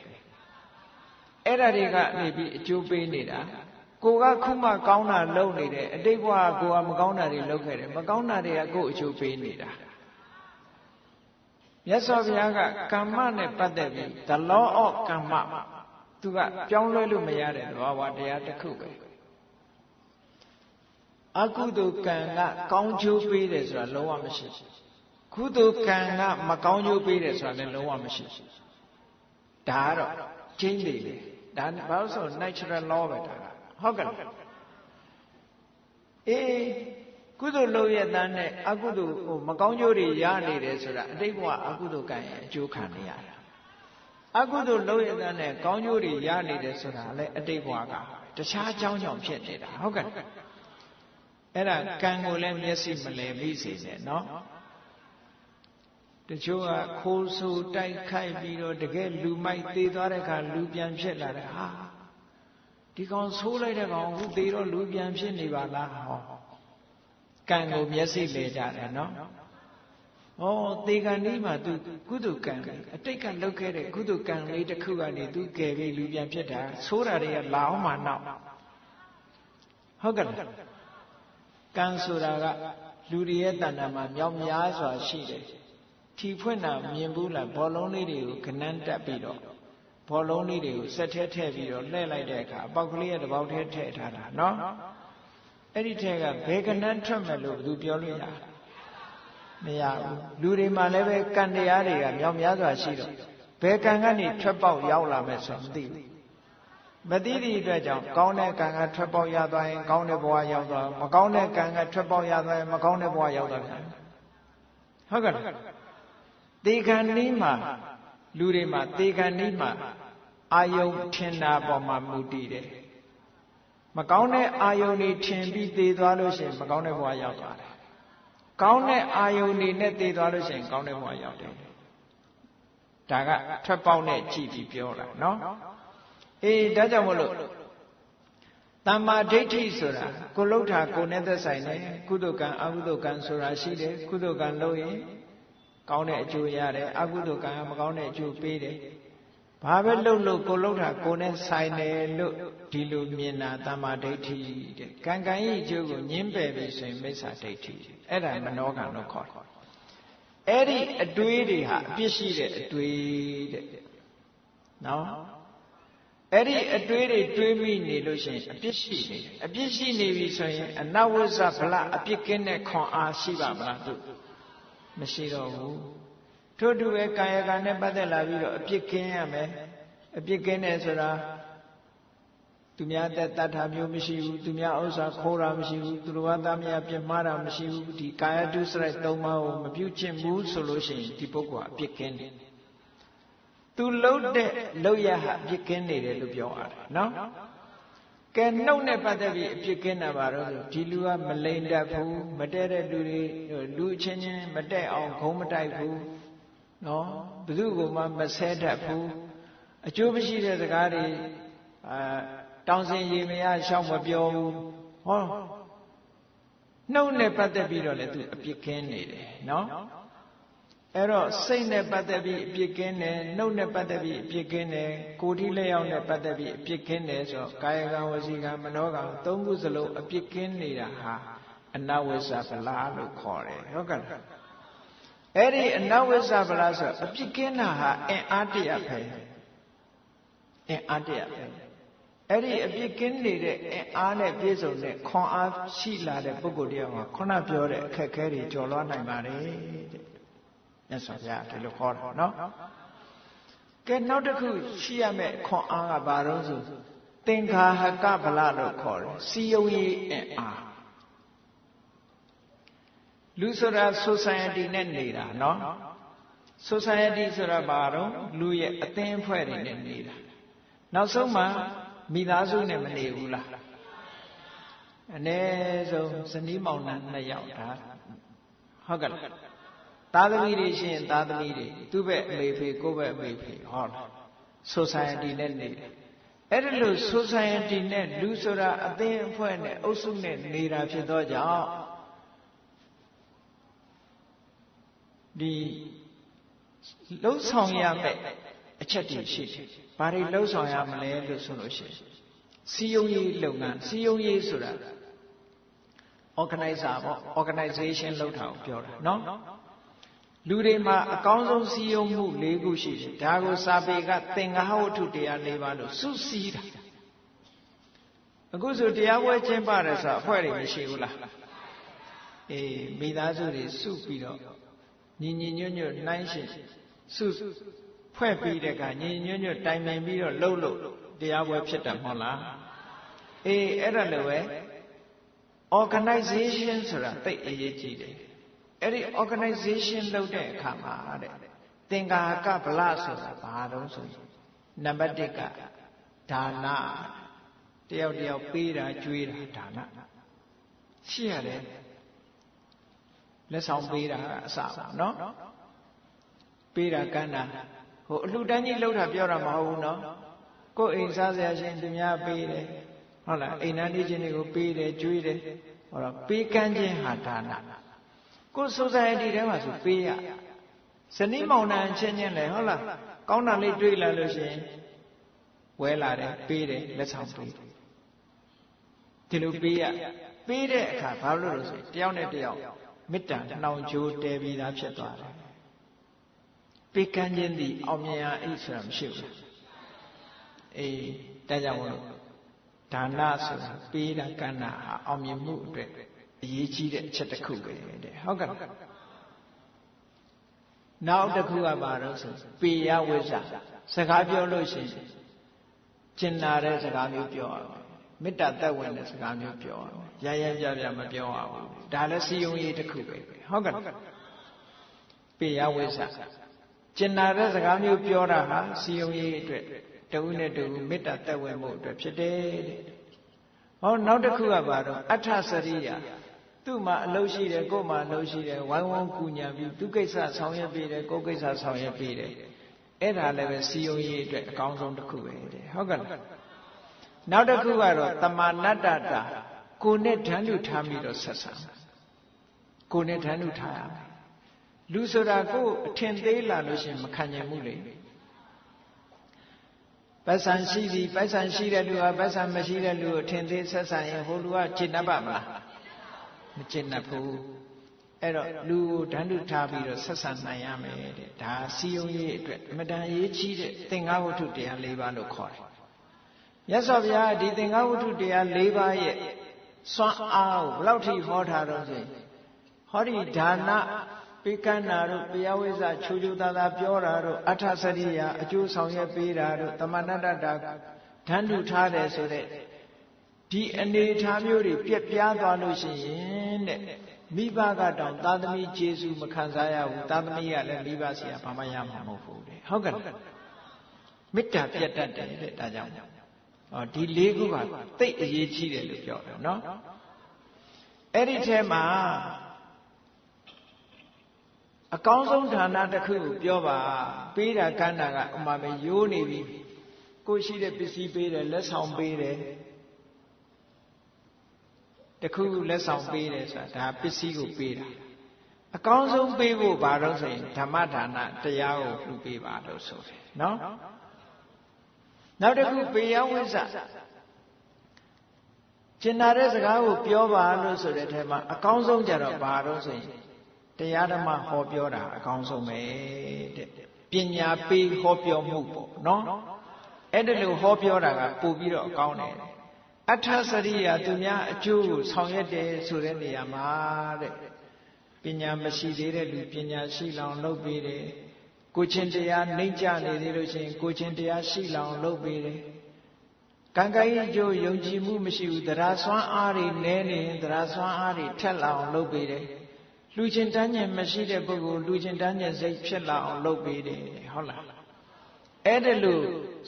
အဲ့ဒါတွေကနေပြီးအကျိုးပေးနေတာကိုကခုမှကောင်းတာလုပ်နေတယ်အတိတ်ဘဝကိုကမကောင်းတာတွေလုပ်ခဲ့တယ်မကောင်းတာတွေကကိုယ်အကျိုးပေးနေတာမြတ်စွာဘုရားကကမ္မနဲ့ပတ်သက်ပြီး the law of ကမ္မသူကပြောင်းလဲလို့မရတဲ့သဘာဝတရားတစ်ခုပဲအကုသိုလ်ကံကကောင်းကျိုးပေးတယ်ဆိုတာလုံးဝမရှိကုသိုလ်ကံကမကောင်းကျိုးပေးတယ်ဆိုတာလည်းလုံးဝမရှိဒါကတော့ကျင်းနေတယ်ဒါဘာလို့ဆို natural law ပဲဒါဟုတ်ကဲ့အေးကုသိုလ်လုပ်ရတဲ့နဲ့အကုသိုလ်မကောင်းကျိုးတွေရနေတယ်ဆိုတာအတိတ်ဘဝအကုသိုလ်ကံရဲ့အကျိုးခံနေရတာအကုသိုလ်လုပ်ရတဲ့နဲ့ကောင်းကျိုးတွေရနေတယ်ဆိုတာလည်းအတိတ်ဘဝကတခြားအကြောင်းကြောင့်ဖြစ်နေတာဟုတ်ကဲ့အဲ့ဒါကံကိုလည်းမျက်စိမလဲမိစေနဲ့နော်တချို့ကခိုးဆိုးတိုက်ခိုက်ပြီးတော့တကယ်လူမိုက်သေးသွားတဲ့အခါလူပြန်ဖြစ်လာတယ်ဟာဒီကောင်ဆိုးလိုက်တဲ့ကောင်အခုသေးတော့လူပြန်ဖြစ်နေပါလားဟောကံကိုမျက်စိလဲကြတယ်နော်ဩသေကံလေးမှာ तू ကုသိုလ်ကံအတိတ်ကလုပ်ခဲ့တဲ့ကုသိုလ်ကံလေးတစ်ခုကနေ तू ကယ်ပြီးလူပြန်ဖြစ်တာဆိုးတာတွေကလာအောင်မှနောက်ဟုတ်ကဲ့ကံဆိုတာကလူတွေရဲ့တဏ္ဍာမှာမြောက်များစွာရှိတယ်ထီဖွင့်တာမြင်ဘူးလားဘောလုံးလေးတွေကိုကနန်းတက်ပြီးတော့ဘောလုံးလေးတွေကိုစက်ထဲထည့်ပြီးတော့လှည့်လိုက်တဲ့အခါအပေါက်ကလေးရဲ့တစ်ပေါက်ထဲထည့်ထားတာနော်အဲ့ဒီထဲကဘယ်ကနန်းထွက်မယ်လို့ဘယ်သူပြောလို့ရမရဘူးလူတွေမှာလည်းပဲကံတရားတွေကမြောက်များစွာရှိတော့ဘယ်ကံကနေထွက်ပေါက်ရောက်လာမယ်ဆိုမသိဘူးမသိသည့်အတွက်ကြောင့်ကောင်းတဲ့ကံကထွက်ပေါက်ရသွားရင်ကောင်းတဲ့ဘဝရောက်သွားမကောင်းတဲ့ကံကထွက်ပေါက်ရသွားရင်မကောင်းတဲ့ဘဝရောက်သွားပြန်ဟုတ်ကဲ့သေခန္ဒီမှာလူတွေမှာသေခန္ဒီမှာအာယုံထင်တာပေါ်မှာမူတည်တယ်မကောင်းတဲ့အာယုံတွေထင်ပြီးသေသွားလို့ရှိရင်မကောင်းတဲ့ဘဝရောက်သွားတယ်ကောင်းတဲ့အာယုံတွေနဲ့သေသွားလို့ရှိရင်ကောင်းတဲ့ဘဝရောက်တယ်ဒါကထွက်ပေါက်နဲ့ကြည့်ပြီးပြောတာနော်အေးဒါကြောင့်မလို့တမ္မာဒိဋ္ဌိဆိုတာကိုလှုပ်တာကိုနဲ့သက်ဆိုင်တယ်ကုသိုလ်ကံအကုသိုလ်ကံဆိုတာရှိတယ်ကုသိုလ်ကံလုပ်ရင်ကောင်းတဲ့အကျိုးရတယ်အကုသိုလ်ကံကမကောင်းတဲ့အကျိုးပေးတယ်ဘာပဲလုပ်လို့ကိုလှုပ်တာကိုနဲ့ဆိုင်တယ်လို့ဒီလိုမြင်တာတမ္မာဒိဋ္ဌိတဲ့ကံကံရဲ့အကျိုးကိုညှင်းပယ်ပြီးဆိုရင်မိစ္ဆာဒိဋ္ဌိအဲ့ဒါမနောကံလို့ခေါ်တယ်အဲ့ဒီအတွေးတွေဟာအပြစ်ရှိတဲ့အတွေးတဲ့နော်အဲ့ဒီအတွေးတွေတွေးမိနေလို့ရှိရင်အပြစ်ရှိနေတယ်အပြစ်ရှိနေပြီဆိုရင်အနဝိဇ္ဇဗလအပြစ်ကင်းတဲ့ခွန်အားရှိပါမလားသူမရှိတော့ဘူးထို့တူပဲကာယကံနဲ့ပတ်သက်လာပြီးတော့အပြစ်ကင်းရမယ်အပြစ်ကင်းတယ်ဆိုတာသူများတက်တတ်တာမျိုးမရှိဘူးသူများဥစ္စာခိုးတာမရှိဘူးသူတို့ဘာသားများပြစ်မှားတာမရှိဘူးဒီကာယတုစရိုက်၃ပါးကိုမပြုကျင့်ဘူးဆိုလို့ရှိရင်ဒီပုဂ္ဂိုလ်အပြစ်ကင်းတယ်သူလှုပ်တဲ့လှုပ်ရဟာအပြစ်ကင်းနေတယ်လို့ပြောရတယ်နော်ကဲနှုတ်နဲ့ပတ်သက်ပြီးအပြစ်ကင်းတာပါတော့ဒီလူကမလိမ်တတ်ဘူးမတည့်တဲ့လူတွေလူအချင်းချင်းမတည့်အောင်ခုံးမတိုက်ဘူးနော်ဘယ်သူ့ကိုမှမဆဲတတ်ဘူးအကျိုးမရှိတဲ့စကားတွေတ တောင်စင်ရေမရရှောက်မပြောဘူးဟောနှုတ်နဲ့ပတ်သက်ပြီးတော့လည်းသူအပြစ်ကင်းနေတယ်နော်အဲ့တော့စိတ်နဲ့ပတ်သက်ပြီးအပြစ်ကင်းတယ်နှုတ်နဲ့ပတ်သက်ပြီးအပြစ်ကင်းတယ်ကိုယ်ထိလျောက်နဲ့ပတ်သက်ပြီးအပြစ်ကင်းတယ်ဆိုတော့ကာယကံဝစီကံမနောကံသုံးခုစလုံးအပြစ်ကင်းနေတာဟာအနဝိဇ္ဇဗလာလို့ခေါ်တယ်ဟုတ်ကဲ့အဲ့ဒီအနဝိဇ္ဇဗလာဆိုအပြစ်ကင်းတာဟာအင်အားတရပဲအင်အားတရပဲအဲ့ဒီအပြစ်ကင်းနေတဲ့အင်အားနဲ့ပြည့်စုံတဲ့ခွန်အားရှိလာတဲ့ပုဂ္ဂိုလ်တရားမှာခုနပြောတဲ့အခက်အခဲတွေကျော်လွှားနိုင်ပါတယ်တဲ့မြတ်စွာဘုရားဒီလိုခေါ်တာနော်ကဲနောက်တစ်ခုရှိရမယ့်ခွန်အားကဘာလို့ဆိုသင်္ခါဟကဗလလို့ခေါ်တယ်စီယုံရေးအင်အားလူဆိုတာ society နဲ့နေတာနော် society ဆိုတာဘာတော့လူရဲ့အသင်းအဖွဲ့တွေနဲ့နေတာနောက်ဆုံးမှမိသားစုနဲ့မနေဘူးလားအ ਨੇ ဆုံးဇနီးမောင်နှံ2ယောက်ဒါဟုတ်ကဲ့သားသမီးတွေရှိရင်သားသမီးတွေသူ့ဘက်အမေဖေကိုယ့်ဘက်အမေဖေဟောလား society နဲ့နေတယ်အဲ့ဒါလို့ society နဲ့လူဆိုတာအသင်းအဖွဲ့နဲ့အုပ်စုနဲ့နေတာဖြစ်သောကြောင့်ဒီလှုပ်ဆောင်ရမယ့်အချက်တွေရှိတယ်ဘာတွေလှုပ်ဆောင်ရမလဲလို့ဆိုလို့ရှိရင်စီယုံရေးလုပ်ငန်းစီယုံရေးဆိုတာ organizer ပေါ့ organization လုပ်တာကိုပြောတာနော်လူတွေမှာအကောင်းဆုံးစီယုံမှု၄ခုရှိတယ်ဒါကိုစာပေကသင်္ဃဟဝတ္ထုတရား၄ပါးလို့စုစည်းတာအခုဆိုတရားပွဲကျင်းပတယ်ဆိုအဖွဲ့တွေမရှိဘူးလားအေးမိသားစုတွေစုပြီးတော့ညီညီညွတ်ညွတ်နှိုင်းရှင်စုဖွဲ့ပြီးတဲ့အခါညီညီညွတ်ညွတ်တိုင်ပင်ပြီးတော့လှုပ်လို့တရားပွဲဖြစ်တယ်မဟုတ်လားအေးအဲ့ဒါလိုပဲ organization ဆိုတာသိအရေးကြီးတယ်အဲ့ဒီ organization လုပ်တဲ့အခါမှာတဲ့သင်္ဃာကဗလဆိုတာဘာတော့ဆိုရင်နံပါတ်1ကဒါနတယောက်တယောက်ပေးတာကျွေးတာဒါနရှိရတယ်လက်ဆောင်ပေးတာအစပါနော်ပေးတာကမ်းတာဟိုအလှတန်းကြီးလှုပ်တာပြောတာမဟုတ်ဘူးနော်ကိုယ်အိမ်စားစရာရှင်သူများပေးတယ်ဟုတ်လားအိမ်သားနေချင်းတွေကိုပေးတယ်ကျွေးတယ်ဟောတော့ပေးကမ်းခြင်းဟာဒါနကိုယ် society ထဲမှာဆိုပေးရဇနီးမောင်နှံချင်းချင်းလေဟုတ်လားကောင်းတာလေးတွေ့လာလို့ရှိရင်ဝဲလာတယ်ပေးတယ်လက်ဆောင်ပေးတယ်ဒီလိုပေးရပေးတဲ့အခါဘာလို့လို့ဆိုတယောက်နဲ့တယောက်မေတ္တာနှောင်ကြိုးတဲပြီးသားဖြစ်သွားတယ်ပေးကမ်းခြင်းသည်အောင်မြင်ရာအိဆိုတာမရှိဘူးအေးဒါကြောင့်မို့လို့ဒါနဆိုတာပေးတာကမ်းတာဟာအောင်မြင်မှုအတွက်အရေးကြီးတဲ့အချက်တစ်ခုပဲတဲ့ဟုတ်ကဲ့နောက်တစ်ခုကဘာလို့ဆိုပေယဝိဇ္ဇာစကားပြောလို့ရှိရင်ကျင်နာတဲ့စကားမျိုးပြောရမယ်မေတ္တာသက်ဝင်တဲ့စကားမျိုးပြောရမယ်ရရပြပြမပြောရဘူးဒါလည်းစီယုံရေးတစ်ခုပဲဟုတ်ကဲ့ပေယဝိဇ္ဇာကျင်နာတဲ့စကားမျိုးပြောတာဟာစီယုံရေးအတွက်တဝုနဲ့တဝုမေတ္တာသက်ဝင်မှုအတွက်ဖြစ်တယ်တဲ့ဟောနောက်တစ်ခုကဘာတော့အဋ္ဌစရိယသူ့မှာအလုပ်ရှိတယ်ကိုယ်မှာအလုပ်ရှိတယ်ဝိုင်းဝန်းကူညီပြီးသူကိစ္စဆောင်ရွက်ပေးတယ်ကိုယ်ကိစ္စဆောင်ရွက်ပေးတယ်အဲ့ဒါလည်းပဲစီယုံရေးအတွက်အကောင်းဆုံးတစ်ခုပဲတဲ့ဟုတ်ကဲ့နောက်တစ်ခုကတော့တမာနတ္တတာကိုယ်နဲ့ဓာတ်လူထားပြီးတော့ဆက်ဆံကိုယ်နဲ့ဓာတ်လူထားရမယ်လူဆိုတာကိုယ်အထင်သေးလာလို့ရှိရင်မခံနိုင်ဘူးလေပိုက်ဆံရှိသည်ပိုက်ဆံရှိတဲ့လူဟာပိုက်ဆံမရှိတဲ့လူကိုအထင်သေးဆက်ဆံရင်ဟိုလူကကျင့်တတ်ပါမလားမကျင့်တတ်ဘူးအဲ့တော့လူကိုဓာတ်လူထားပြီးတော့ဆက်ဆံနိုင်ရမယ်တဲ့ဒါစီယုံရေးအတွက်အမတန်အရေးကြီးတဲ့သင်္ဃဝတ္ထုတရား၄ပါးလို့ခေါ်တယ်မြတ်စွာဘုရားဒီသင်္ဃဝတ္ထုတရား၄ပါးရဲ့စွမ်းအားကိုဘယ်လောက်ထိဟောထားတော့ဆိုရင်ဟောဒီဒါနပေကန္နာတို့ပေယဝိဇ္ဇချူချူသာသာပြောတာတို့အဋ္ဌစရိယအကျိုးဆောင်ရွက်ပေးတာတို့တမဏတ္တတာဓာတ်လူထားတယ်ဆိုတဲ့ဒီအနေထားမျိုးတွေပြက်ပြားသွားလို့ရှိရင်တဲ့မိဘကတောင်သာသမီကျေစုမခံစားရဘူးသာသမီကလည်းမိဘဆီကဘာမှရမှာမဟုတ်ဘူးတဲ့ဟုတ်ကဲ့မေတ္တာပြတ်တတ်တယ်တဲ့ဒါကြောင့်ဒီ၄ခုကသိအရေးကြီးတယ်လို့ပြောတယ်နော်အဲ့ဒီထဲမှာအကောင်းဆုံးဌာနတစ်ခုကိုပြောပါပေးတာကမ်းတာကဥမာပဲရိုးနေပြီ ကိုရှိတဲ့ပစ္စည်းပေးတယ်လက်ဆောင်ပေးတယ်တခုလက်ဆောင်ပေးတယ်ဆိုတာဒါပစ္စည်းကိုပေးတာအကောင်းဆုံးပေးဖို့ဘာလို့ဆိုရင်ဓမ္မဒါနတရားကိုပြုပေးပါလို့ဆိုတယ်နော်နောက်တစ်ခုပေယဝိဇ္ဇကျင်နာတဲ့စကားကိုပြောပါလို့ဆိုတဲ့ထဲမှာအကောင်းဆုံးကြတော့ဘာလို့ဆိုရင်တရားဓမ္မဟောပြောတာအကောင်းဆုံးပဲတဲ့ပညာပေးဟောပြောမှုပေါ့နော်အဲ့ဒါလို့ဟောပြောတာကပို့ပြီးတော့အကောင်းတယ်အထစရိယာသူများအကျိုးကိုဆောင်ရွက်တယ်ဆိုတဲ့နေရာမှာတဲ့ပညာမရှိသေးတဲ့လူပညာရှိလောင်လုပ်ပေးတယ်ကိုချင်းတရားနှိမ့်ကြနေသေးလို့ရှိရင်ကိုချင်းတရားရှိလောင်လုပ်ပေးတယ်ကံကံရဲ့အကျိုးယုံကြည်မှုမရှိဘူးတရားစွမ်းအားတွေနည်းနေရင်တရားစွမ်းအားတွေထက်လာအောင်လုပ်ပေးတယ်လူချင်းတန်းညင်မရှိတဲ့ပုဂ္ဂိုလ်လူချင်းတန်းညင်စိတ်ဖြစ်လာအောင်လုပ်ပေးတယ်ဟုတ်လားအဲ့ဒါလို့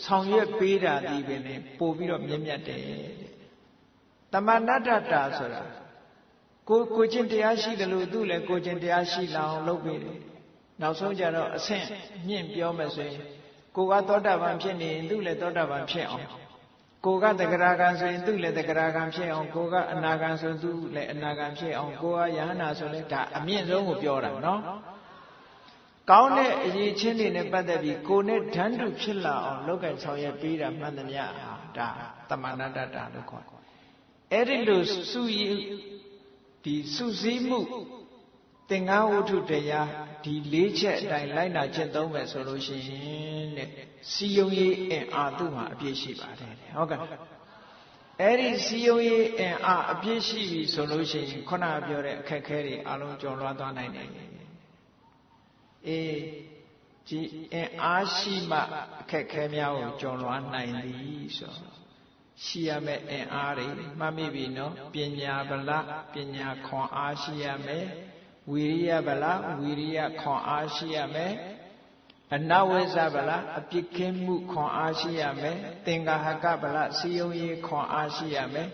ဆောင်ရွက်ပေးတာဒီပဲလေပို့ပြီးတော့မြင့်မြတ်တယ်တမဏတ္တတာဆိုတာကိုချင်းတရားရှိတယ်လို့သူ့လည်းကိုချင်းတရားရှိလာအောင်လုပ်ပေးတယ်နောက်ဆုံးကြတော့အဆင့်မြင့်ပြောမယ်ဆိုရင်ကိုကသောတာပန်ဖြစ်နေရင်သူ့လည်းသောတာပန်ဖြစ်အောင်ကိုကတဂရဂံဆိုရင်သူ့လည်းတဂရဂံဖြစ်အောင်ကိုကအနာဂံဆိုသူ့လည်းအနာဂံဖြစ်အောင်ကိုကယဟနာဆိုလည်းဒါအမြင့်ဆုံးကိုပြောတာနော်ကောင်းတဲ့အရေးချင်းတွေနဲ့ပတ်သက်ပြီးကိုနဲ့ဓာတ်တူဖြစ်လာအောင်လောက်ကဆောင်ရွက်ပေးတာမှန်သမျှဒါတမဏတ္တတာလို့ခေါ်တယ်အဲ့ဒီလိုစုရည်ဒီစုစည်းမှုသင်္ဃဝတ္ထုတရားဒီ၄ချက်အတိုင်းလိုက်နာကျင့်သုံးမယ်ဆိုလို့ရှိရင်တဲ့စီယုံရေးအင်အားသူ့မှာအပြည့်ရှိပါတယ်ဟုတ်ကဲ့အဲ့ဒီစီယုံရေးအင်အားအပြည့်ရှိပြီဆိုလို့ရှိရင်ခုနကပြောတဲ့အခက်ခဲတွေအလုံးကျော်လွှားသွားနိုင်တယ်အေးဒီအင်အားရှိမှအခက်ခဲများကိုကျော်လွှားနိုင်သည်ဆိုရှိရမယ့်အင်အားတွေမှတ်မိပြီနော်ပညာဗလပညာခွန်အားရှိရမယ်ဝိရိယဗလဝိရိယခွန်အားရှိရမယ်အနဝိဇ္ဇဗလအပြစ်ကင်းမှုခွန်အားရှိရမယ်သင်္ကာဟကဗလစီယုံရေးခွန်အားရှိရမယ်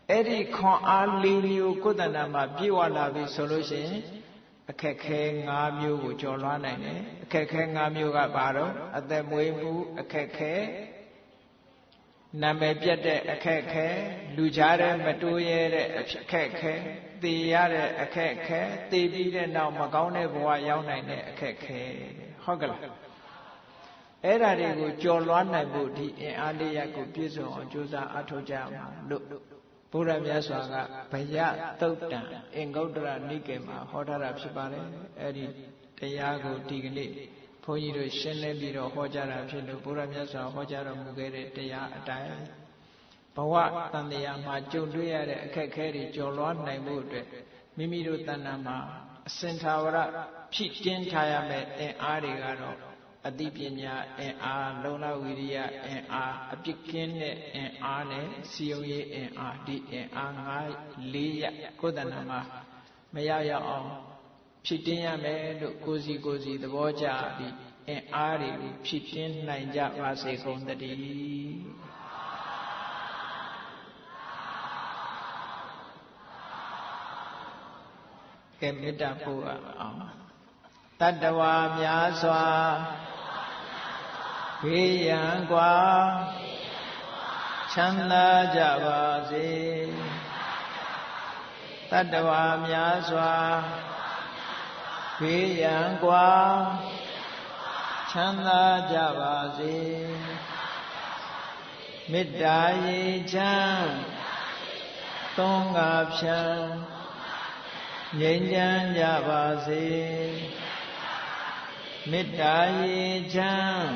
အဲ့ဒီခွန်အား၄မျိုးကိုယ်တဏ္ဍာမှာပြည့်ဝလာပြီဆိုလို့ရှိရင်အခက်ခဲ၅မျိုးကိုကျော်လွှားနိုင်တယ်အခက်ခဲ၅မျိုးကဘာတော့အသက်မွေးမှုအခက်ခဲနာမည်ပြတ်တဲ့အခက်ခဲလူကြားတဲ့မတိုးရဲတဲ့အခက်ခဲသေရတဲ့အခက်ခဲသေပြီးတဲ့နောက်မကောင်းတဲ့ဘဝရောက်နိုင်တဲ့အခက်ခဲဟုတ်ကဲ့အဲ့ဒါတွေကိုကျော်လွှားနိုင်ဖို့ဒီအင်အားလေးရပ်ကိုပြည့်စုံအောင်ကြိုးစားအထောက်ကြမှာလို့ဘုရားမြတ်စွာကဗယသုတ်တံအင်္ဂုတ္တရနိကေမှာဟောထားတာဖြစ်ပါတယ်အဲ့ဒီတရားကိုဒီကနေ့ဘုန်းကြီးတို့ရှင်းလင်းပြီးတော့ဟောကြားတာဖြစ်လို့ဘုရားမြတ်စွာဟောကြားတော်မူခဲ့တဲ့တရားအတိုင်းဘဝတန်တရားမှာကြုံတွေ့ရတဲ့အခက်အခဲတွေကျော်လွှားနိုင်ဖို့အတွက်မိမိတို့တဏ္ဍာမှာအစင်သာဝရဖြည့်တင်းထားရမယ့်အင်အားတွေကတော့အသိပညာအင်အားလုံလဝိရိယအင်အားအပြစ်ကင်းတဲ့အင်အားနဲ့စီယုံရေးအင်အားဒီအင်အား၄ရပ်ကိုယ်တဏ္ဍာမှာမရောက်အောင်ဖြည့်တင်းရမယ်လို့ကိုယ်စီသဘောကျပြီးအင်အားတွေဖြည့်တင်းနိုင်ကြပါစေကုန်သတည်းကဲမေတ္တာပို့အောင်တတ္တဝါများစွာဘေးရန်กว่าချမ်းသာကြပါစေတတ္တဝါများစွာဘေးရန်กว่าချမ်းသာကြပါစေမေတ္တာရေချမ်းသုံးငါဖြံငြိမ်းချမ်းကြပါစေမေတ္တာရေချမ်း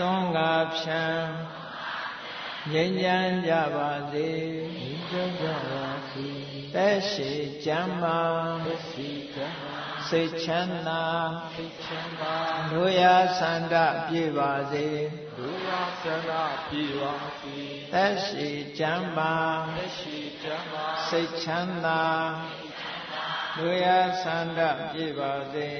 သုံးငါဖြံငြိမ်းချမ်းကြပါစေသက်ရှိကျမ်းမာစိတ်ချမ်းသာလူရဆန္ဒပြေပါစေသက်ရှိကျမ်းမာစိတ်ချမ်းသာလူရဆန္ဒပြေပါစေ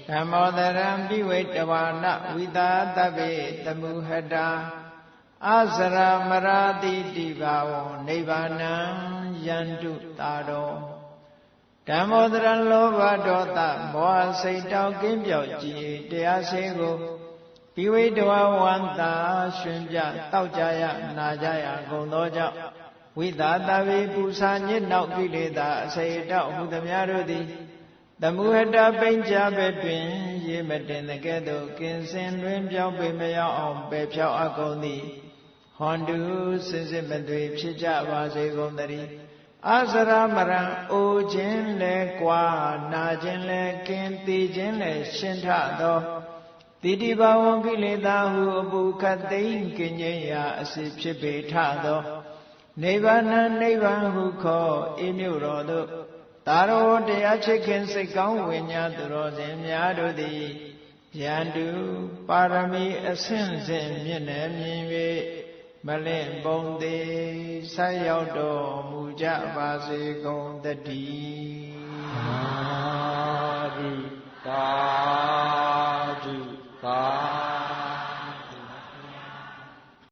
ဓမ္မောတရံပိဝိတဝါနဝိသာတဗ္ဗေတမုဟတာအစရမရာတိတိဘာဝနိဗ္ဗာနံယန္တုတာရော ဓမ္မောတရံလောဘဒေါသမောဟစိတ်တောက်ကင်းပြောက်ကြည်တရားစင်းကိုပိဝိတဝဝန္တာရှင်ပြတောက်ကြရနာကြရကုန်သောကြောင့်ဝိသာတဝေပူဇာညစ်နောက်ကိလေသာအစေတောက်ဟုသမျှတို့သည်သမုဟတပိဉ္ကြပဲတွင်ရေမတင်တဲ့ကဲ့သို့ကင်စင်တွင်ပြောင်းပေမရောက်အောင်ပယ်ဖြောက်အကုန်သည်ဟွန်တုစစ်စစ်မသွေဖြစ်ကြပါစေကုန်သတည်းအစရမရံအိုခြင်းလဲကွာနာခြင်းလဲကင်းသိခြင်းလဲရှင်းထသောတိတိဘာဝံကိလေသာဟုအပုခတ်သိမ့်ကင်းခြင်းရာအစီဖြစ်ပေထသောနိဗ္ဗာန်နိဗ္ဗာန်ဟုခေါ်ဤမြို့တော်သို့သာရောတရားချစ်ခင်စိတ်ကောင်းဝိညာသူတော်စင်များတို့သည်ယန္တုပါရမီအဆင့်ဆင့်မြင့်နေမြင်၍မလင့်ပုံသေးဆက်ရောက်တော်မူကြပါစေကုန်သတည်းသာ